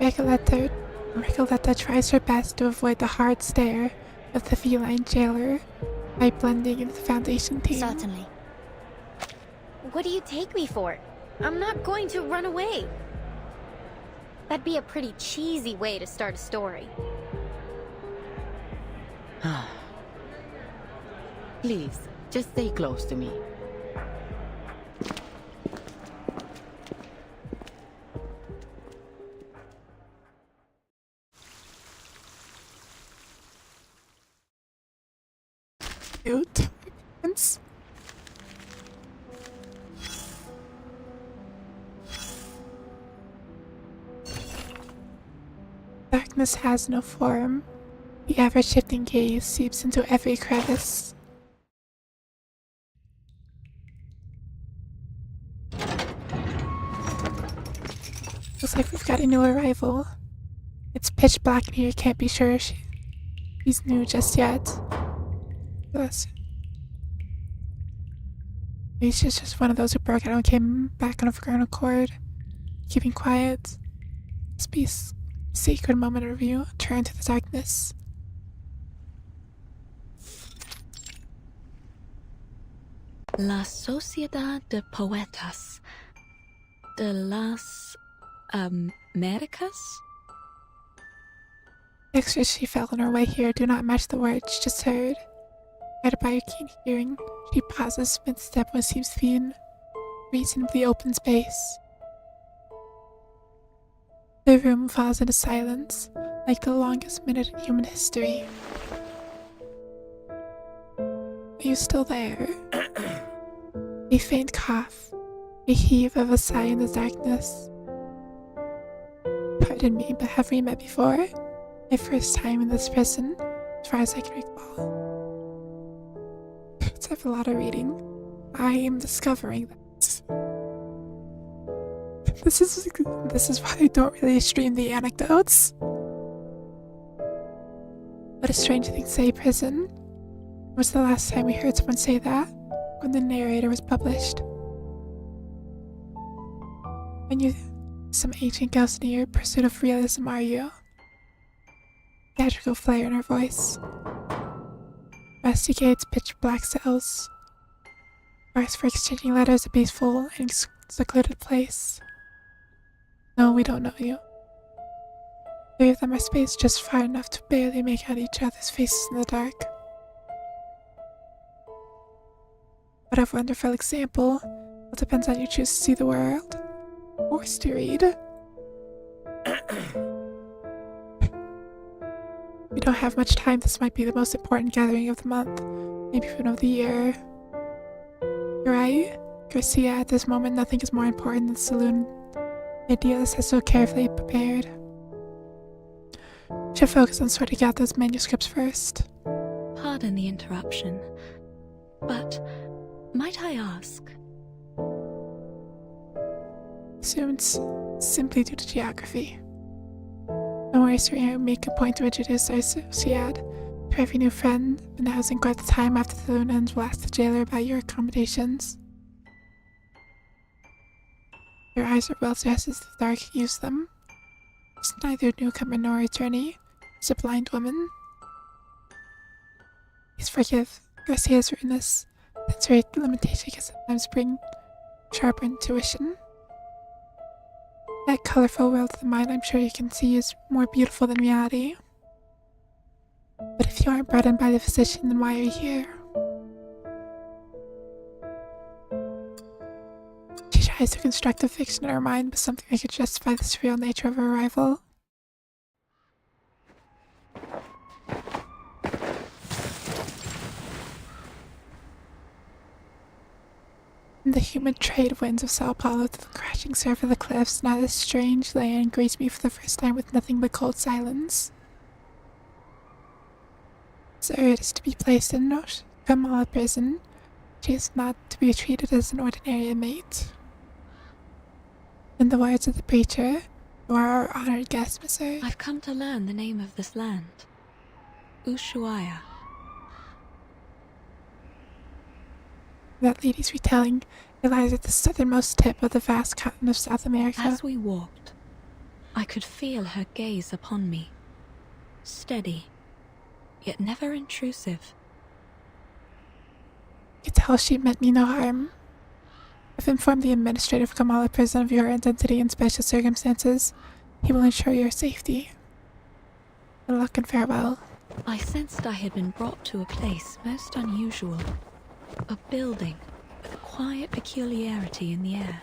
Recoleta tries her best to avoid the hard stare of the feline jailer by blending into the Foundation team. Certainly. What do you take me for? I'm not going to run away. That'd be a pretty cheesy way to start a story. Please, just stay close to me. Cute. Darkness has no form. The ever-shifting gaze seeps into every crevice. Looks like we've got a new arrival. It's pitch black in here, can't be sure she's new just yet. Maybe she's just one of those who broke out and came back on her own accord. Keeping quiet. Must be a sacred moment of review. Turn to the darkness. La Sociedad de Poetas de las Americas? The extras she felt on her way here do not match the words she just heard. Guided by her keen hearing, she pauses mid-step what seems to be in reasonably open space. The room falls into silence, like the longest minute in human history. Are you still there? A faint cough, a heave of a sigh in the darkness. Pardon me, but have we met before? My first time in this prison, as far as I can recall. It's a lot of reading. I am discovering that. This is why I don't really stream the anecdotes. What a strange thing to say, prison. When was the last time we heard someone say that? When the narrator was published. When you some ancient ghost in your pursuit of realism, are you? Theatrical flair in her voice. Investigates pitch black cells. Bars for exchanging letters, a peaceful and secluded place. No, we don't know you. Three of them are spaced just far enough to barely make out each other's faces in the dark. What a wonderful example. It depends on how you choose to see the world. Forced to read. We don't have much time. This might be the most important gathering of the month, maybe even of the year. You're right, Garcia. At this moment, nothing is more important than the saloon the idealist has so carefully prepared. We should focus on sorting out those manuscripts first. Pardon the interruption, but might I ask? Assume it's simply due to geography. Don't worry, Serena, make a point to introduce our Sociad to every new friend, but now isn't quite the time. After the loan ends, we'll ask the jailer about your accommodations. Your eyes are well dressed as the dark. Use them. It's neither newcomer nor attorney. It's a blind woman. Please forgive Garcia's rudeness. That's right, limitation can sometimes bring sharper intuition. That colorful world of the mind I'm sure you can see is more beautiful than reality. But if you aren't burdened by the physician, then why are you here? She tries to construct a fiction in her mind, but something that could justify the surreal nature of her arrival. In the humid trade winds of Sao Paulo to the crashing surf of the cliffs, now this strange land greets me for the first time with nothing but cold silence. So it is to be placed in Kamala prison. She is not to be treated as an ordinary inmate. In the words of the preacher, you are our honored guest, Mister. I've come to learn the name of this land. Ushuaia. That lady's retelling, it lies at the southernmost tip of the vast continent of South America. As we walked, I could feel her gaze upon me. Steady, yet never intrusive. I could tell she meant me no harm. I've informed the administrator of Kamala prison of your identity and special circumstances. He will ensure your safety. Good luck and farewell. I sensed I had been brought to a place most unusual. A building with a quiet peculiarity in the air.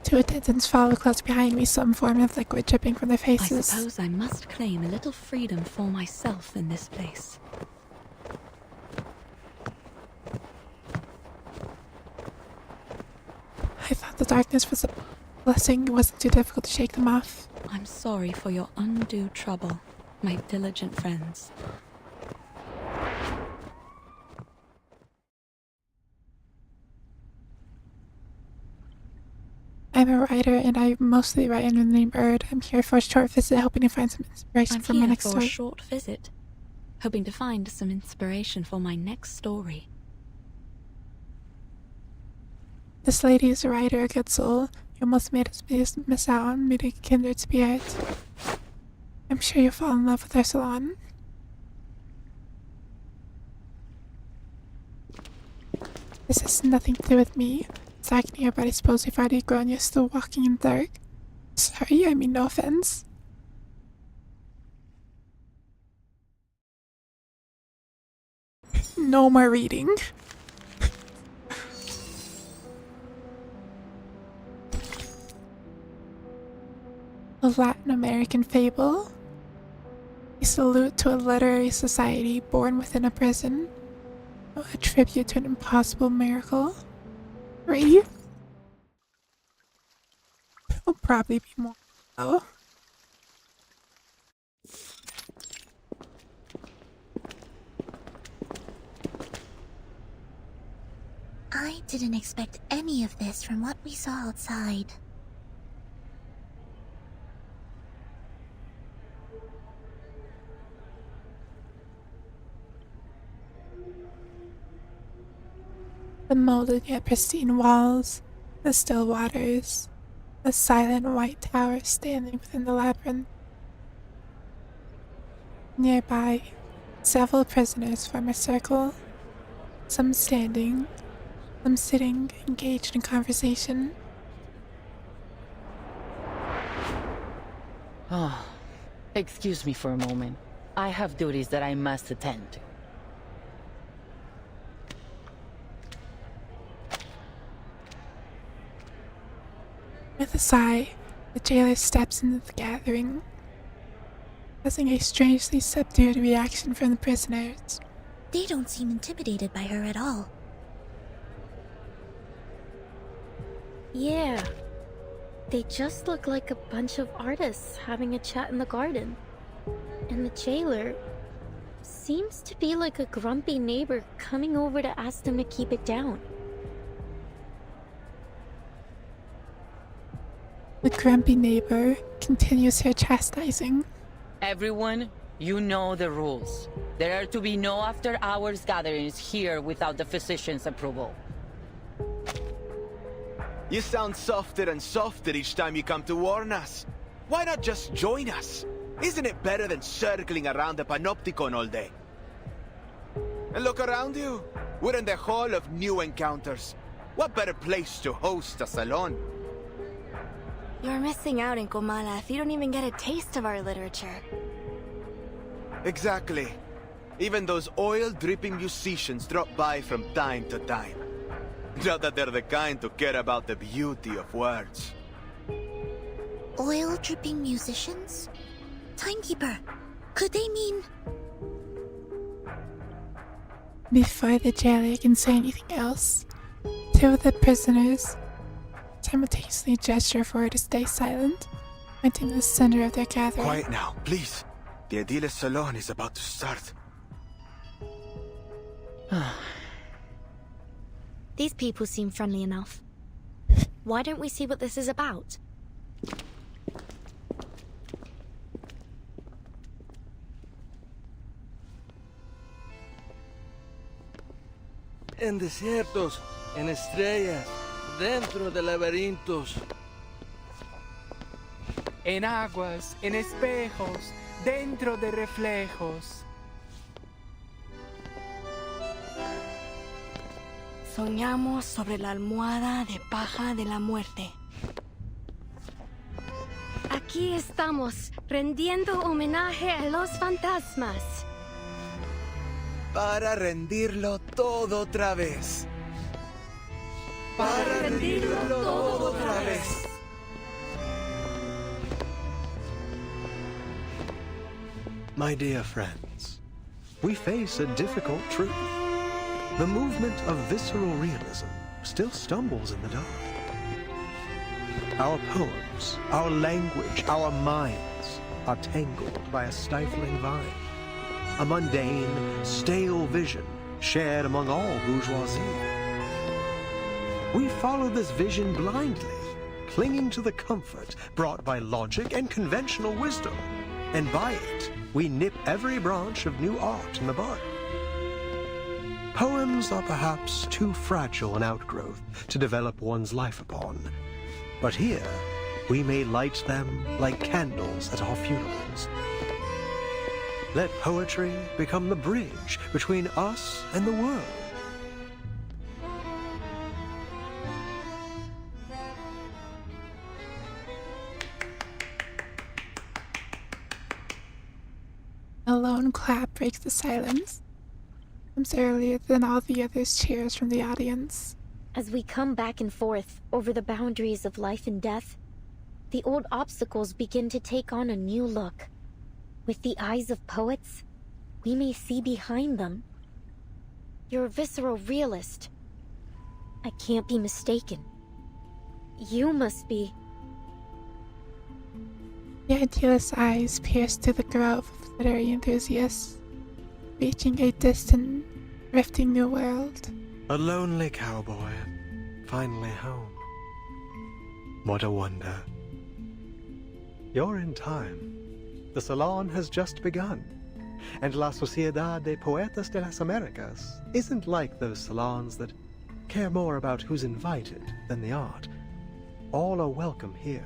Two attendants follow close behind me, some form of liquid dripping from their faces. I suppose I must claim a little freedom for myself in this place. I thought the darkness was a blessing. It wasn't too difficult to shake them off. I'm sorry for your undue trouble, my diligent friends. I'm a writer, and I mostly write under the name Bird. I'm here for a short visit, hoping to find some inspiration for my next I'm story. here for a short visit, hoping to find some inspiration for my next story. This lady is a writer, a good soul. You almost made us miss out on meeting a kindred spirit. I'm sure you'll fall in love with our salon. This has nothing to do with me. It's like here, but I suppose you've already grown. You're still walking in the dark. Sorry, I mean no offense. No more reading. A Latin American fable. A salute to a literary society born within a prison. A tribute to an impossible miracle. Read. There'll probably be more. Oh. I didn't expect any of this from what we saw outside. The molded yet pristine walls, the still waters, the silent white tower standing within the labyrinth. Nearby, several prisoners form a circle, some standing, some sitting, engaged in conversation. Oh, excuse me for a moment. I have duties that I must attend to. With a sigh, the jailer steps into the gathering, causing a strangely subdued reaction from the prisoners. They don't seem intimidated by her at all. Yeah. They just look like a bunch of artists having a chat in the garden. And the jailer seems to be like a grumpy neighbor coming over to ask them to keep it down. The grumpy neighbor continues her chastising. Everyone, you know the rules. There are to be no after-hours gatherings here without the physician's approval. You sound softer and softer each time you come to warn us. Why not just join us? Isn't it better than circling around the Panopticon all day? And look around you. We're in the Hall of New Encounters. What better place to host a salon? You're missing out in Comala if you don't even get a taste of our literature. Exactly. Even those oil-dripping musicians drop by from time to time. Not that they're the kind to care about the beauty of words. Oil-dripping musicians? Timekeeper, could they mean... Before the jailer can say anything else, two of the prisoners simultaneously gesture for her to stay silent, pointing to the center of their gathering. Quiet now, please. The Ediles Salon is about to start. These people seem friendly enough. Why don't we see what this is about? En desiertos, en estrellas, dentro de laberintos. En aguas, en espejos, dentro de reflejos. Soñamos sobre la almohada de paja de la muerte. Aquí estamos, rendiendo homenaje a los fantasmas. Para rendirlo todo otra vez. Para rendirlo todo otra vez. My dear friends, we face a difficult truth. The movement of visceral realism still stumbles in the dark. Our poems, our language, our minds are tangled by a stifling vine. A mundane, stale vision shared among all bourgeoisie. We follow this vision blindly, clinging to the comfort brought by logic and conventional wisdom, and by it, we nip every branch of new art in the bud. Poems are perhaps too fragile an outgrowth to develop one's life upon, but here we may light them like candles at our funerals. Let poetry become the bridge between us and the world. A lone clap breaks the silence. Comes earlier than all the others' cheers from the audience. As we come back and forth over the boundaries of life and death, the old obstacles begin to take on a new look. With the eyes of poets, we may see behind them. You're a visceral realist. I can't be mistaken. You must be. The idealist's eyes pierce through the grove of literary enthusiasts, reaching a distant, rifting new world. A lonely cowboy, finally home. What a wonder. You're in time. The salon has just begun, and La Sociedad de Poetas de las Americas isn't like those salons that care more about who's invited than the art. All are welcome here.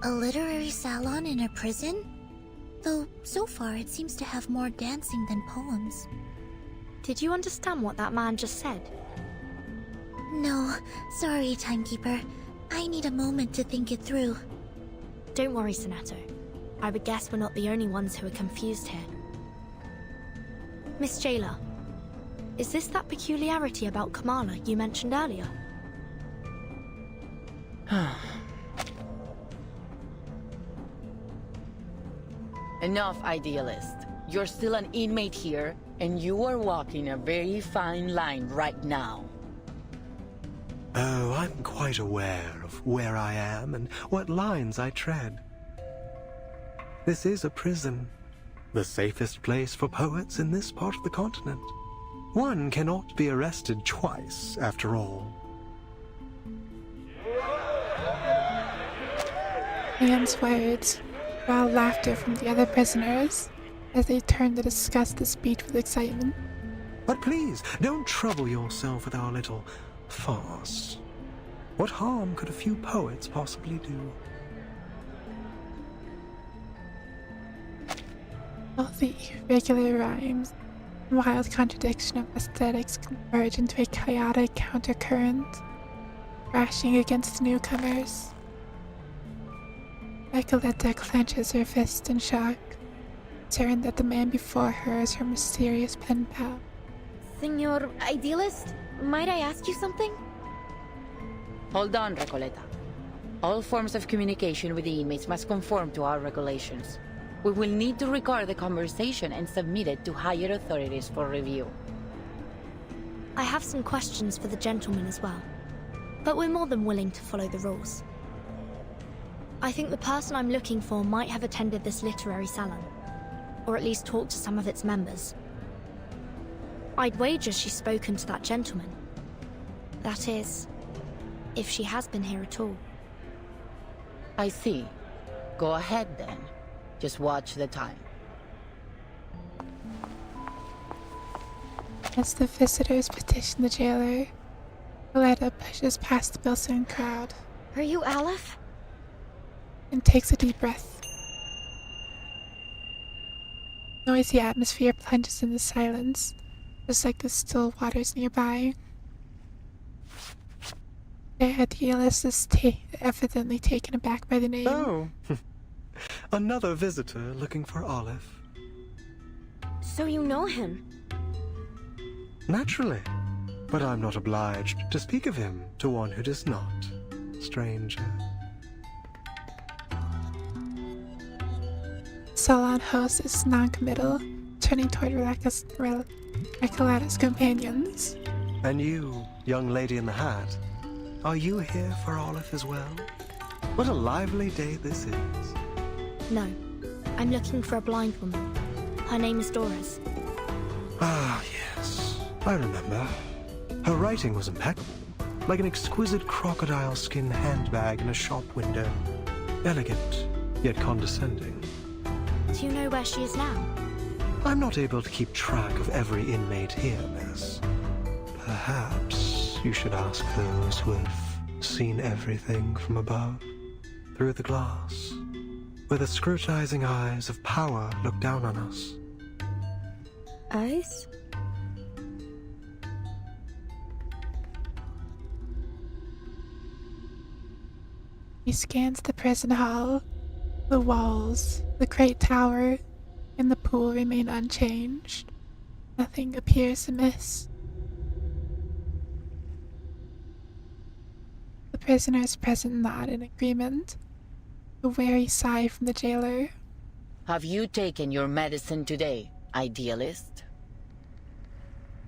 A literary salon in a prison? Though, so far it seems to have more dancing than poems. Did you understand what that man just said? No, sorry, Timekeeper. I need a moment to think it through. Don't worry, Sonato. I would guess we're not the only ones who are confused here. Miss Jailer, Is this that peculiarity about Kamala you mentioned earlier? Enough, idealist. You're still an inmate here, and you are walking a very fine line right now. Oh, I'm quite aware of where I am and what lines I tread. This is a prison, the safest place for poets in this part of the continent. One cannot be arrested twice, after all. Anne's words draw laughter from the other prisoners as they turn to discuss the speech with excitement. But please, don't trouble yourself with our little farce. What harm could a few poets possibly do? All the irregular rhymes and wild contradiction of aesthetics converge into a chaotic countercurrent, crashing against the newcomers. Recoleta clenches her fist in shock, certain that the man before her is her mysterious pen pal. Senor Idealist, might I ask you something? Hold on, Recoleta. All forms of communication with the inmates must conform to our regulations. We will need to record the conversation and submit it to higher authorities for review. I have some questions for the gentleman as well, but we're more than willing to follow the rules. I think the person I'm looking for might have attended this literary salon, or at least talked to some of its members. I'd wager she's spoken to that gentleman. That is, if she has been here at all. I see. Go ahead then. Just watch the time. As the visitors petition the jailer, Coletta pushes past the Bilson crowd. Are you Aleph? And takes a deep breath. Noisy atmosphere plunges into silence, just like the still waters nearby. The idealist is evidently taken aback by the name. Oh, another visitor looking for Olive. So you know him? Naturally, but I'm not obliged to speak of him to one who does not, stranger. Salon host is non-committal, turning toward Recoletta's companions. And you, young lady in the hat, are you here for Olive as well? What a lively day this is. No, I'm looking for a blind woman. Her name is Doris. Ah, yes, I remember. Her writing was impeccable, like an exquisite crocodile skin handbag in a shop window. Elegant, yet condescending. Do you know where she is now? I'm not able to keep track of every inmate here, miss. Perhaps you should ask those who have seen everything from above, through the glass, where the scrutinizing eyes of power look down on us. Eyes? He scans the prison hall. The walls, the great tower, and the pool remain unchanged. Nothing appears amiss. The prisoners present nod in agreement. A wary sigh from the jailer. Have you taken your medicine today, idealist?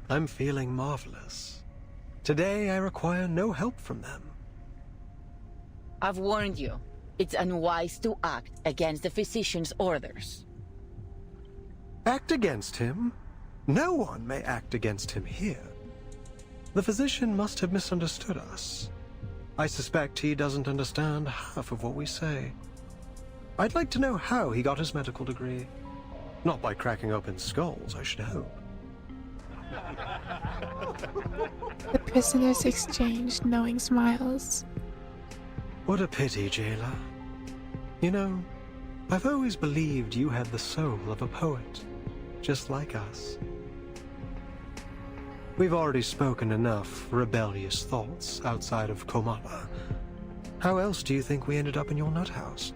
I'm feeling marvelous. Today I require no help from them. I've warned you. It's unwise to act against the physician's orders. Act against him? No one may act against him here. The physician must have misunderstood us. I suspect he doesn't understand half of what we say. I'd like to know how he got his medical degree. Not by cracking open skulls, I should hope. The prisoners exchanged knowing smiles. What a pity, jailer. You know, I've always believed you had the soul of a poet, just like us. We've already spoken enough rebellious thoughts outside of Komala. How else do you think we ended up in your nut house?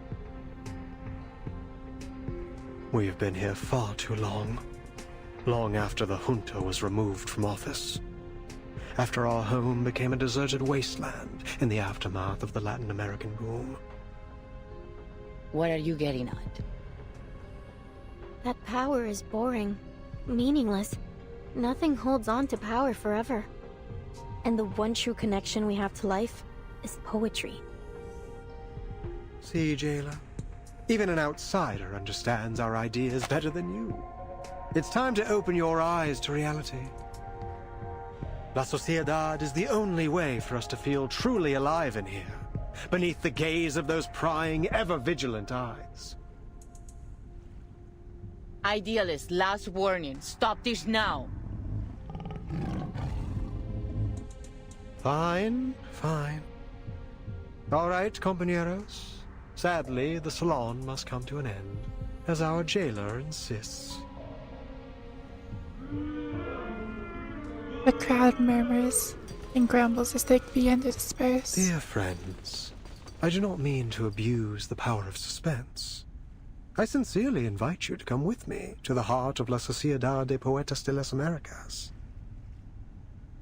We've been here far too long. long after the junta was removed from office. After our home became a deserted wasteland in the aftermath of the Latin American boom. What are you getting at? That power is boring, meaningless. Nothing holds on to power forever. And the one true connection we have to life is poetry. See, Jailer? Even an outsider understands our ideas better than you. It's time to open your eyes to reality. La Sociedad is the only way for us to feel truly alive in here, beneath the gaze of those prying, ever-vigilant eyes. Idealist, last warning. Stop this now. Fine, fine. All right, compañeros. Sadly, the salon must come to an end, as our jailer insists. The crowd murmurs and grumbles as they begin to disperse. Dear friends, I do not mean to abuse the power of suspense. I sincerely invite you to come with me to the heart of La Sociedad de Poetas de las Americas.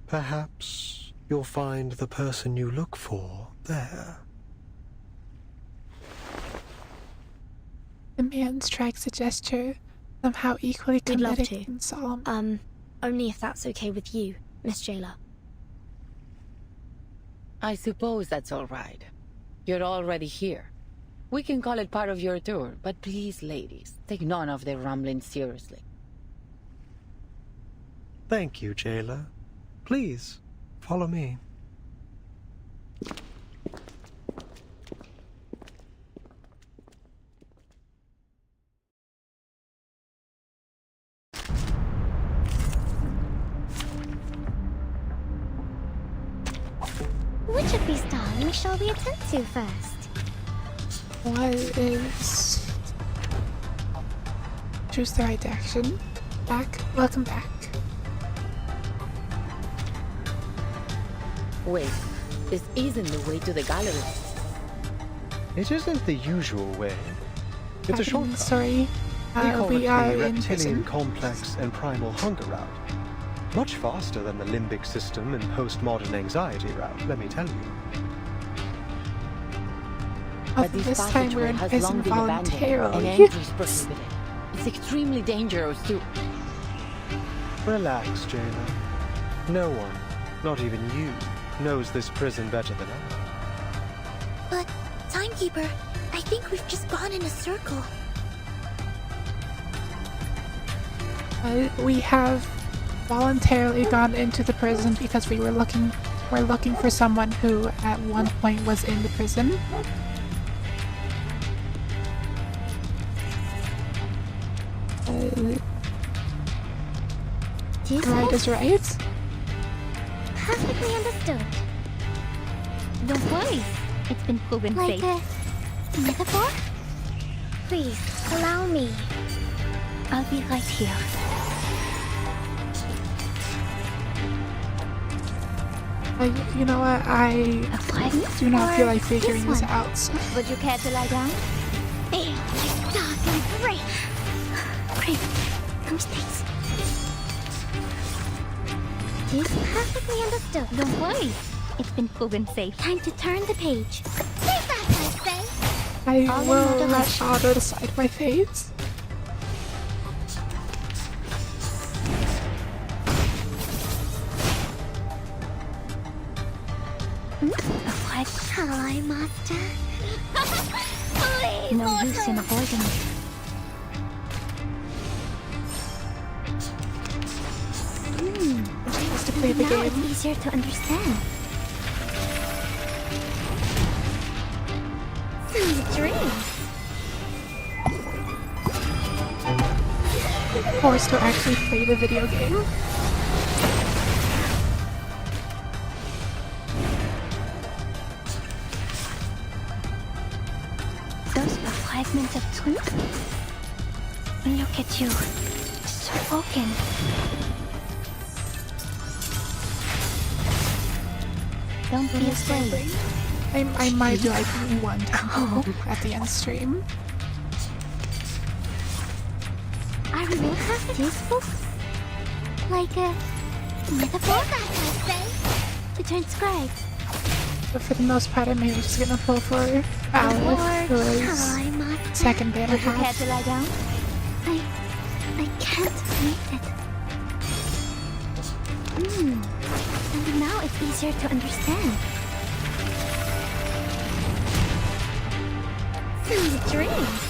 Perhaps you'll find the person you look for there. The man strikes a gesture, somehow equally We'd love comedic to. and solemn. Only if that's okay with you, Miss Jailer. I suppose that's all right. You're already here. We can call it part of your tour, but please, ladies, take none of their rambling seriously. Thank you, jailer. Please, follow me. Which of these darlings shall we attend to first? What is... Choose the right action. Back. Welcome back. Wait, this isn't the way to the gallery. It isn't the usual way. It's a shortcut. Sorry. We are the in reptilian prison. complex and primal hunger route. Much faster than the limbic system and postmodern anxiety route, let me tell you. But This this time we're passageway in has prison long been abandoned, voluntarily. and entry is prohibited. It's extremely dangerous too. Relax, jailer. No one, not even you, knows this prison better than I. But, Timekeeper, I think we've just gone in a circle. We have voluntarily gone into the prison because we're looking for someone who at one point was in the prison. Right is right. Perfectly understood. Don't worry, it's been proven safe. Like a metaphor? Please, allow me. I'll be right here. You know what? I do not feel like figuring this out. So. Would you care to lie down? There, dark and great. Great. No mistakes. Is perfectly understood. Don't worry. It's been proven safe. Time to turn the page. Take that, I say. I will let Otto decide my fate. What shall I, Master? No use in avoiding it. Just to play the Now game. it's easier to understand. Sweet dreams. Forced to actually play the video game. Those are fragments of truth. Look at you. So broken. Don't be afraid. I might do like one tempo at the end stream. I will have this book. Like a metaphor, I'd say, to turn scribe. But for the most part, I'm just gonna pull for Alice, who is second banner Would you care half. to lie down? I can't read it. And now it's easier to understand. Sweet dreams.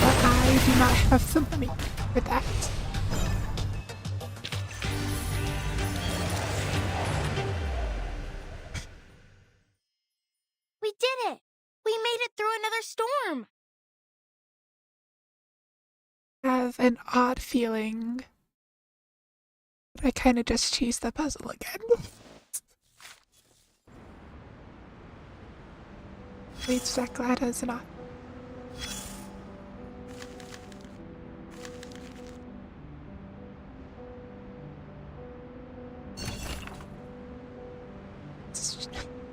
But I do not have the money for that. We did it! We made it through another storm! I have an odd feeling that I kind of just cheesed the puzzle again. Wait, that glad is not.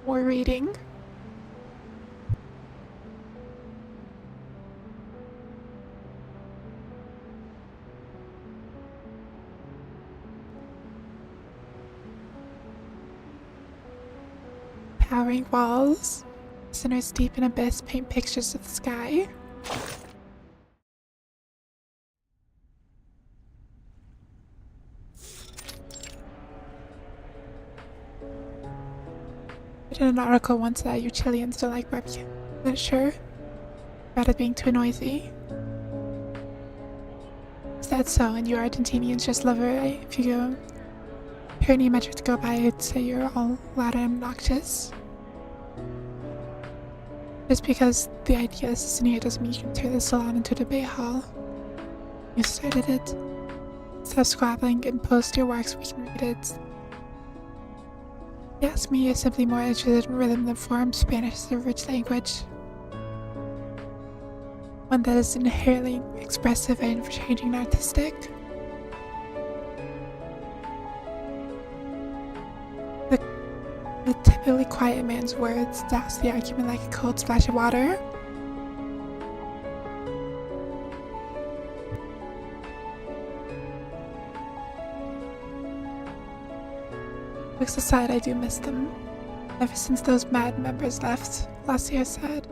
More reading. Towering walls, sinners deep in abyss paint pictures of the sky. I read an article once that you Chileans don't like barbecue. Not sure about it being too noisy. Is that so? And you Argentinians just love it, right? If you go hear any metric to go by, I'd say you're all loud and obnoxious. Just because the idea is new doesn't mean you can turn the salon into a debate hall. You started it. Stop squabbling and post your works so we can read it. Yes, me is simply more interested in rhythm than form. Spanish is a rich language. One that is inherently expressive and changing and artistic. The typically quiet man's words douse the argument like a cold splash of water. Looks aside, I do miss them. Ever since those mad members left, last year said,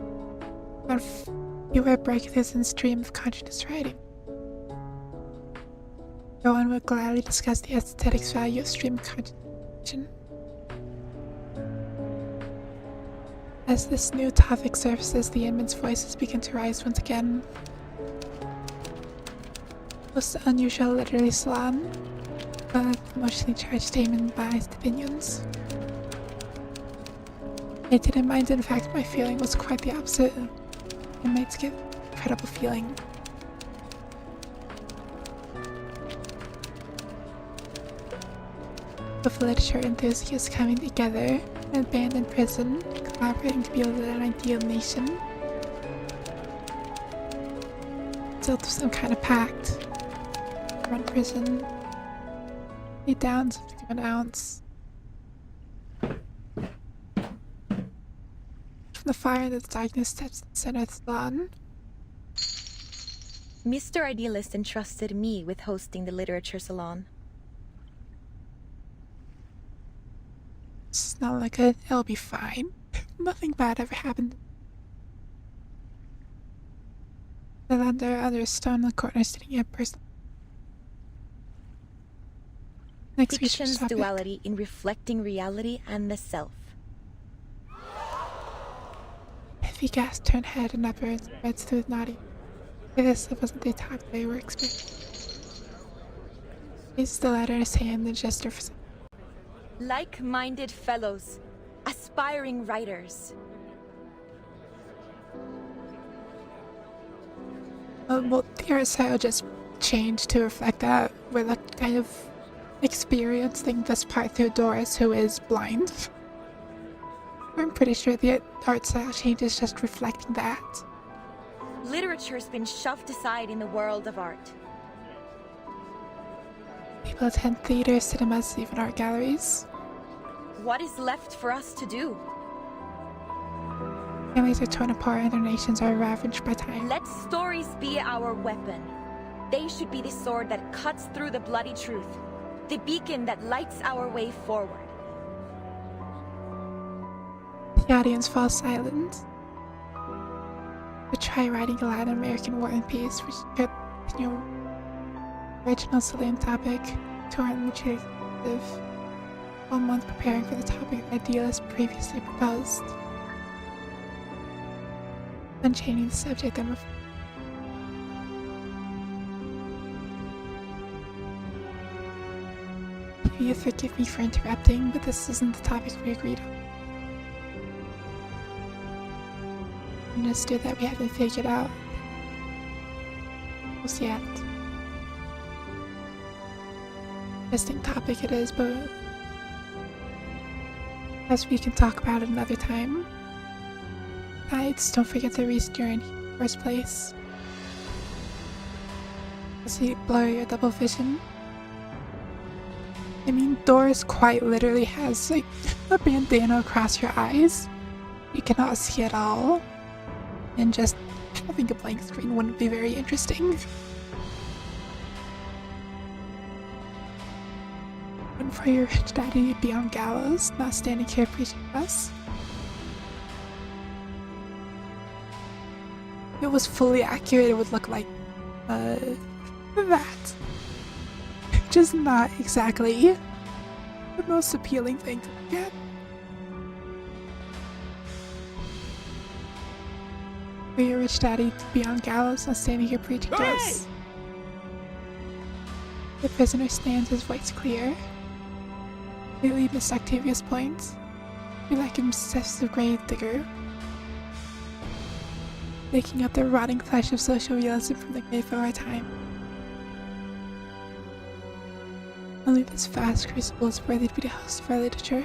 when fewer breakthroughs in stream of consciousness writing. No one would gladly discuss the aesthetics value of stream consciousness. As this new topic surfaces, the inmates' voices begin to rise once again. Most unusual literary salon, but emotionally charged statement biased opinions. I didn't mind, in fact my feeling was quite the opposite. Inmates give incredible feeling. With literature enthusiasts coming together, an abandoned prison, collaborating to build an ideal nation. Built with some kind of pact. Run prison. Lay down something of an ounce. From the fire and the darkness steps the center of the salon. Mr. Idealist entrusted me with hosting the literature salon. It's not like it'll be fine. Nothing bad ever happened. The lander under a stone in the corner sitting at person. Next Fiction's topic. duality in reflecting reality and the self. Heavy gas turned head and upwards, spreads through the naughty. This wasn't the talk they were expecting. He raised the letter in his hand and gestured for some. Like-minded fellows, aspiring writers. Well, the art style just changed to reflect that. We're like kind of experiencing this part through Doris, who is blind. I'm pretty sure the art style change is just reflecting that. Literature's been shoved aside in the world of art. People attend theaters, cinemas, even art galleries. What is left for us to do? Families are torn apart and their nations are ravaged by time. Let stories be our weapon. They should be the sword that cuts through the bloody truth, the beacon that lights our way forward. The audience falls silent. But try writing a Latin American War and Peace, which could continue original Salem topic to our initiative 1 month preparing for the topic the idealist previously proposed. Unchaining the subject and you forgive me for interrupting, but this isn't the topic we agreed on. Understood that we haven't figured out just yet. Interesting topic it is, but as we can talk about it another time. Besides, don't forget the reason you're in the first place. Does he blur your double vision? I mean, Doris quite literally has like a bandana across your eyes. You cannot see at all. And just having a blank screen wouldn't be very interesting. And for your rich daddy to be on gallows, not standing here preaching to us. If it was fully accurate, it would look like that. Just not exactly the most appealing thing to look at. For your rich daddy to be on gallows, not standing here preaching to us. The prisoner stands, his voice clear. Completely missed Octavia's point. Be like an obsessive grave digger, making up the rotting flesh of social realism from the grave of our time. Only this vast crucible is worthy to be the host of our literature.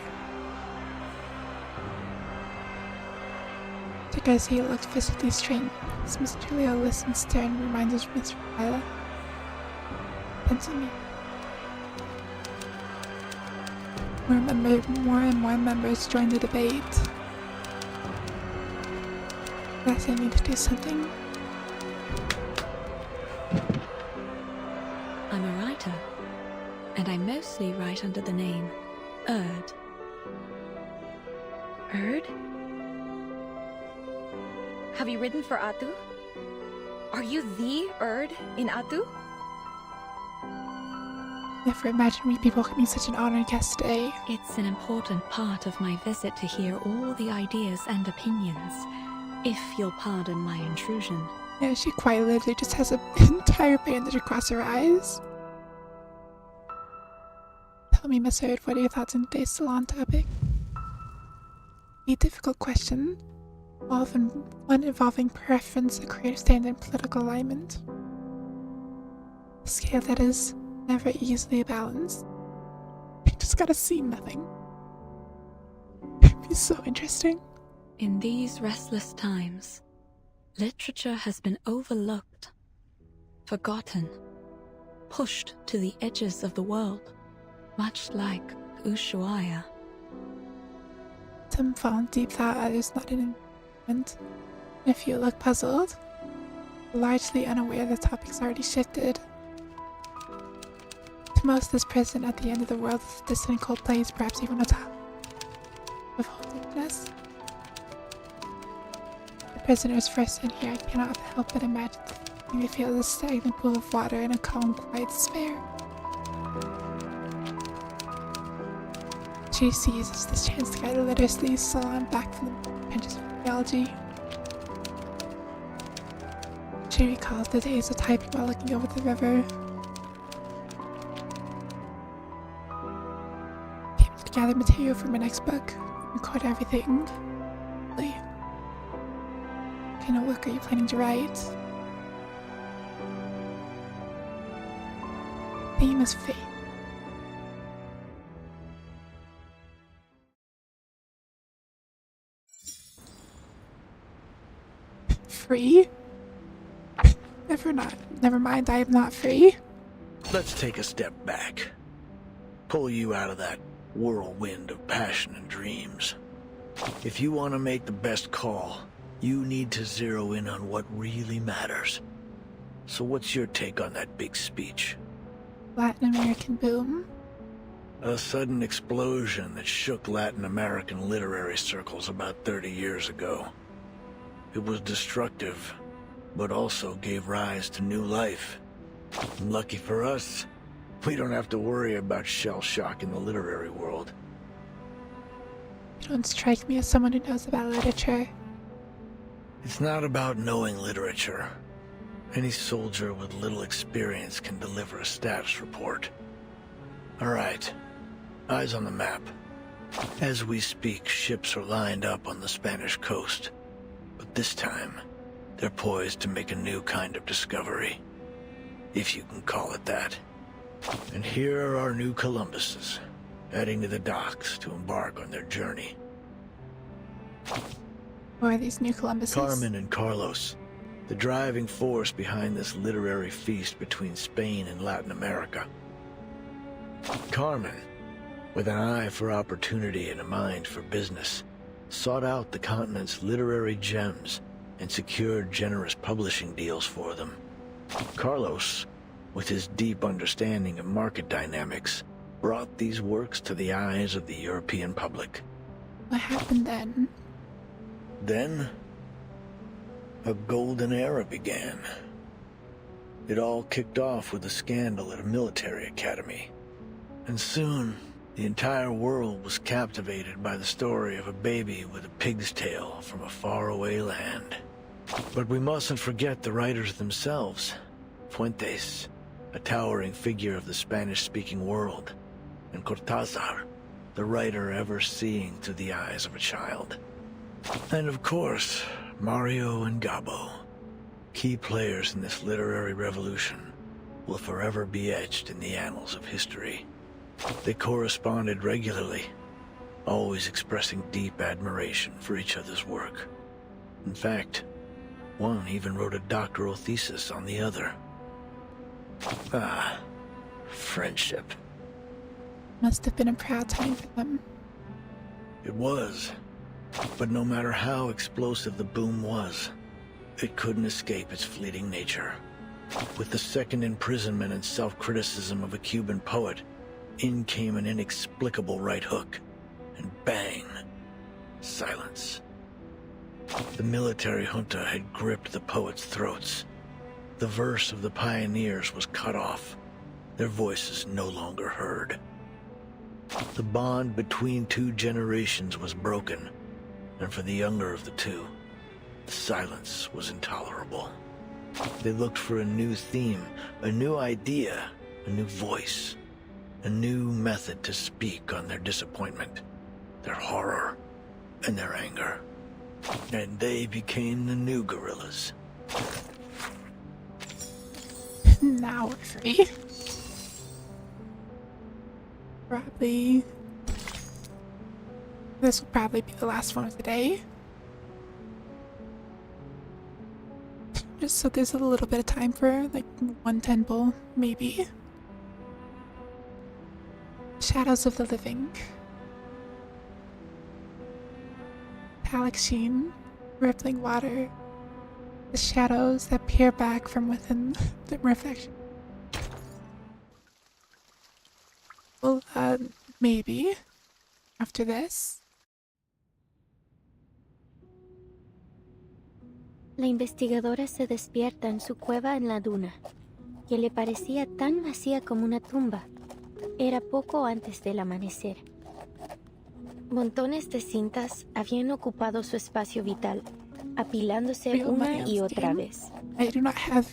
To Garcia looked physically strained. As Miss Julia listens, stern reminders of Miss Viola. Pencil me. More and more members join the debate. Guess I need to do something. I'm a writer, and I mostly write under the name Erd. Erd? Have you written for Atu? Are you the Erd in Atu? Never imagined we'd be welcoming such an honored guest today. It's an important part of my visit to hear all the ideas and opinions, if you'll pardon my intrusion. Yeah, she quite literally just has an entire bandage across her eyes. Tell me, Miss Erd, what are your thoughts on today's salon topic? A difficult question, often one involving preference, a creative standard, and political alignment. A scale that is never easily balanced. I just gotta see nothing. It'd be so interesting. In these restless times, literature has been overlooked, forgotten, pushed to the edges of the world, much like Ushuaia. Some fall in deep thought, others not in moment. And if you look puzzled, largely unaware the topic's already shifted. To most, this prison at the end of the world is a distant cold place, perhaps even a top of hopelessness. The prisoners first in here, I cannot help but imagine they feel the stagnant pool of water in a calm, quiet despair. She seizes this chance to guide the literacy salon back from the benches of theology. She recalls the days of typing while looking over the river. Came to gather material for my next book, record everything. What kind of work are you planning to write? Theme is fate. Free? Never mind, I am not free. Let's take a step back. Pull you out of that whirlwind of passion and dreams. If you want to make the best call, You need to zero in on what really matters. So what's your take on that big speech? Latin American boom. A sudden explosion that shook Latin American literary circles about 30 years ago. It was destructive, but also gave rise to new life. Lucky for us, we don't have to worry about shell shock in the literary world. You don't strike me as someone who knows about literature. It's not about knowing literature. Any soldier with little experience can deliver a status report. All right, eyes on the map. As we speak, ships are lined up on the Spanish coast. But this time, they're poised to make a new kind of discovery. If you can call it that. And here are our new Columbuses, heading to the docks to embark on their journey. Who are these new Columbuses? Carmen and Carlos, the driving force behind this literary feast between Spain and Latin America. Carmen, with an eye for opportunity and a mind for business, sought out the continent's literary gems and secured generous publishing deals for them. Carlos, with his deep understanding of market dynamics, brought these works to the eyes of the European public. What happened then? Then, a golden era began. It all kicked off with a scandal at a military academy. And soon, the entire world was captivated by the story of a baby with a pig's tail from a faraway land. But we mustn't forget the writers themselves. Fuentes, a towering figure of the Spanish-speaking world, and Cortázar, the writer ever seeing through the eyes of a child. And of course, Mario and Gabo, key players in this literary revolution, will forever be etched in the annals of history. They corresponded regularly, always expressing deep admiration for each other's work. In fact, one even wrote a doctoral thesis on the other. Ah, friendship. Must have been a proud time for them. It was. But no matter how explosive the boom was, it couldn't escape its fleeting nature. With the second imprisonment and self-criticism of a Cuban poet, in came an inexplicable right hook, and bang, silence. The military junta had gripped the poets' throats. The verse of the pioneers was cut off, their voices no longer heard. The bond between two generations was broken, and for the younger of the two, the silence was intolerable. They looked for a new theme, a new idea, a new voice, a new method to speak on their disappointment, their horror, and their anger. And they became the new guerrillas. Now we're free. Probably. This will probably be the last one of the day. Just so there's a little bit of time for like one temple, maybe. Shadows of the Living. Metallic sheen, rippling water. The shadows that peer back from within the reflection. Well, maybe. After this. La investigadora se despierta en su cueva en la duna, que le parecía tan vacía como una tumba. Era poco antes del amanecer. Montones de cintas habían ocupado su espacio vital, apilándose una y otra vez.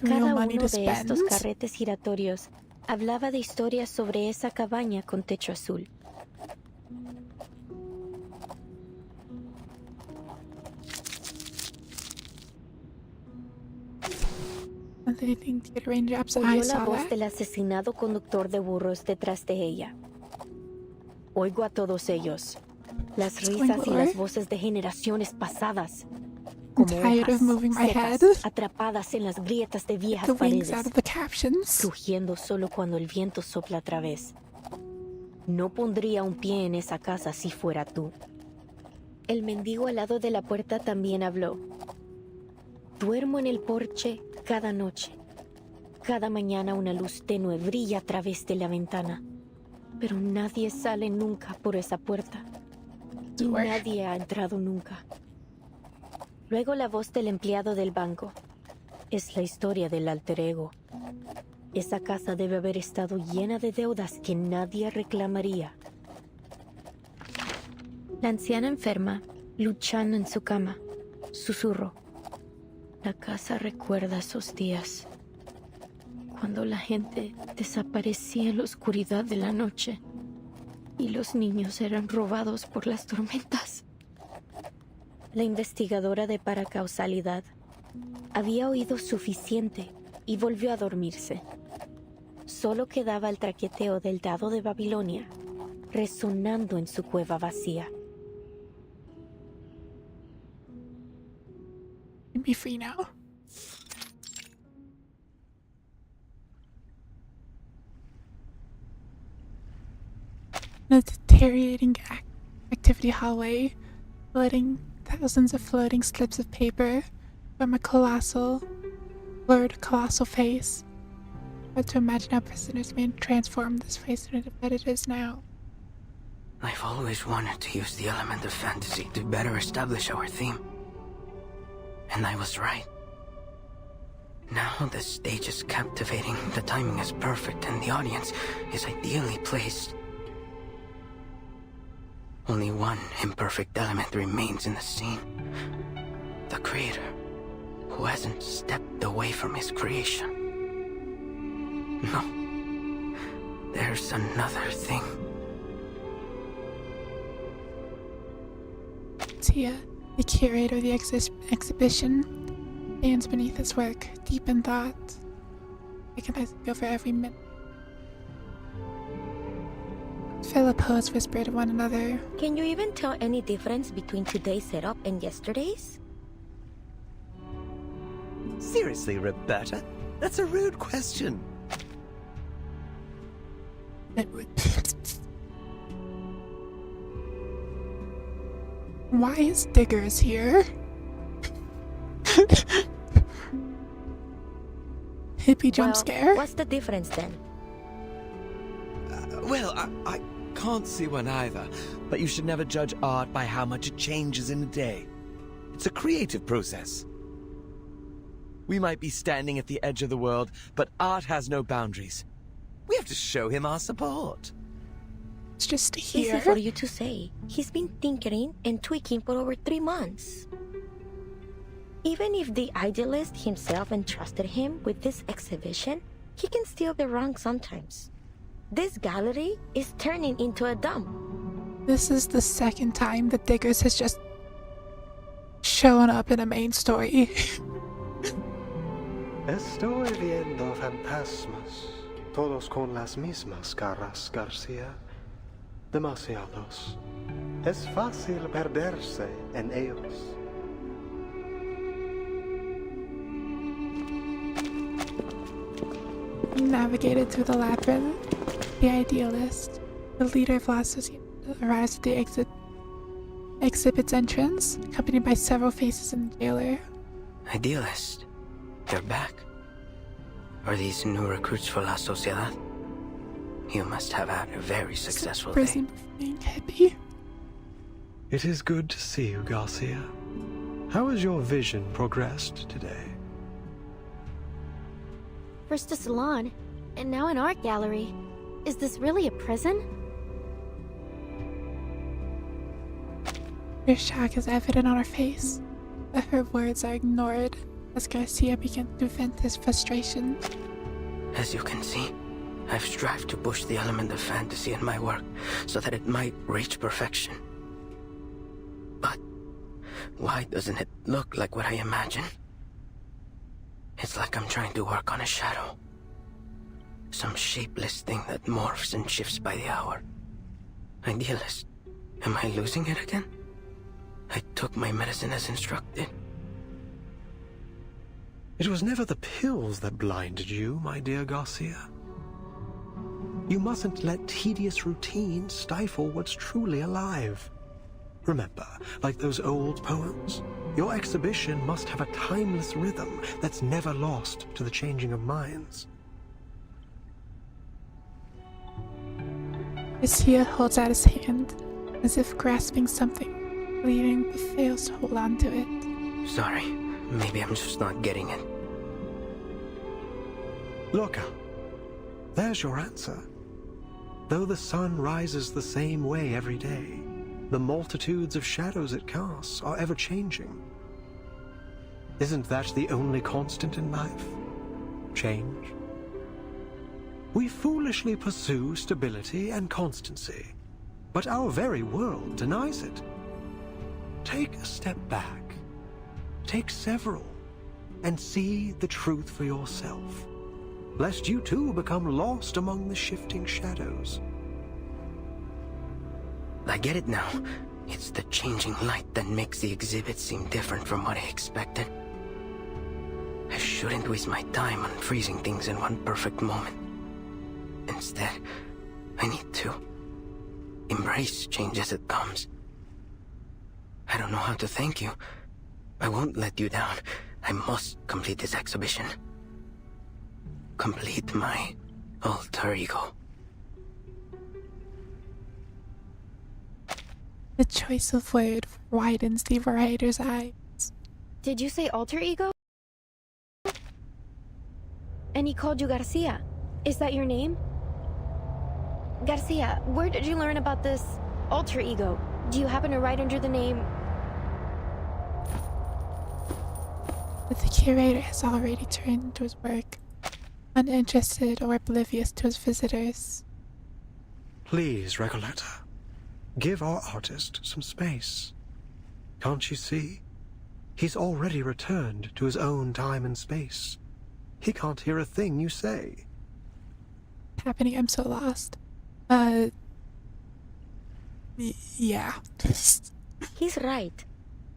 Cada uno de estos carretes giratorios hablaba de historias sobre esa cabaña con techo azul. Oyó la voz del asesinado conductor de burros detrás de ella. Oigo a todos ellos, las risas y las voces de generaciones pasadas, como hojas secas, atrapadas en las grietas de viejas paredes, rugiendo solo cuando el viento sopla otra vez. No pondría un pie en esa casa si fuera tú. El mendigo al lado de la puerta también habló. Duermo en el porche cada noche. Cada mañana una luz tenue brilla a través de la ventana. Pero nadie sale nunca por esa puerta. Y nadie ha entrado nunca. Luego la voz del empleado del banco. Es la historia del alter ego. Esa casa debe haber estado llena de deudas que nadie reclamaría. La anciana enferma, luchando en su cama, susurró. La casa recuerda esos días, cuando la gente desaparecía en la oscuridad de la noche y los niños eran robados por las tormentas. La investigadora de paracausalidad había oído suficiente y volvió a dormirse. Solo quedaba el traqueteo del dado de Babilonia, resonando en su cueva vacía. Be free now. In a deteriorating activity hallway, floating thousands of floating slips of paper from a blurred colossal face. But to imagine how prisoners may transform this face into what it is now. I've always wanted to use the element of fantasy to better establish our theme. And I was right. Now the stage is captivating, the timing is perfect, and the audience is ideally placed. Only one imperfect element remains in the scene. The creator, who hasn't stepped away from his creation. No. There's another thing. Tia, the curator of the exhibition, stands beneath his work, deep in thought, recognizing over every minute. Philippos whispered to one another. Can you even tell any difference between today's setup and yesterday's? Seriously, Roberta? That's a rude question. Why is Diggers here? Hippie jump scare? What's the difference then? Well, I can't see one either, but you should never judge art by how much it changes in a day. It's a creative process. We might be standing at the edge of the world, but art has no boundaries. We have to show him our support. It's just here. Easy for you to say. He's been tinkering and tweaking for over 3 months. Even if the idealist himself entrusted him with this exhibition, he can still be wrong sometimes. This gallery is turning into a dump. This is the second time that Diggers has just shown up in a main story. Estoy viendo fantasmas, todos con las mismas caras, García. Demasiados. Es fácil perderse en ellos. Navigated through the labyrinth, the idealist, the leader of La Sociedad, arrives at the exhibit's entrance, accompanied by several faces in the jailer. Idealist, you're back. Are these new recruits for La Sociedad? You must have had a very successful day. Prison being hippie. It is good to see you, Garcia. How has your vision progressed today? First a salon, and now an art gallery. Is this really a prison? Her shock is evident on her face, but her words are ignored as Garcia begins to vent his frustration. As you can see, I've strived to push the element of fantasy in my work so that it might reach perfection. But why doesn't it look like what I imagine? It's like I'm trying to work on a shadow. Some shapeless thing that morphs and shifts by the hour. Idealist, am I losing it again? I took my medicine as instructed. It was never the pills that blinded you, my dear Garcia. You mustn't let tedious routine stifle what's truly alive. Remember, like those old poems, Your exhibition must have a timeless rhythm that's never lost to the changing of minds. Garcia holds out his hand, as if grasping something, bleeding but fails to hold on to it. Sorry, maybe I'm just not getting it. Look, there's your answer. Though the sun rises the same way every day, the multitudes of shadows it casts are ever-changing. Isn't that the only constant in life? Change. We foolishly pursue stability and constancy, but our very world denies it. Take a step back. Take several, and see the truth for yourself, lest you too become lost among the shifting shadows. I get it now. It's the changing light that makes the exhibit seem different from what I expected. I shouldn't waste my time on freezing things in one perfect moment. Instead, I need to embrace change as it comes. I don't know how to thank you. I won't let you down. I must complete this exhibition. Complete my alter ego. The choice of word widens the writer's eyes. Did you say alter ego? And he called you Garcia. Is that your name? Garcia, where did you learn about this alter ego? Do you happen to write under the name... But the curator has already turned to his work, uninterested or oblivious to his visitors. Please, Recoleta, give our artist some space. Can't you see? He's already returned to his own time and space. He can't hear a thing you say. Happening, I'm so lost. Yeah. He's right.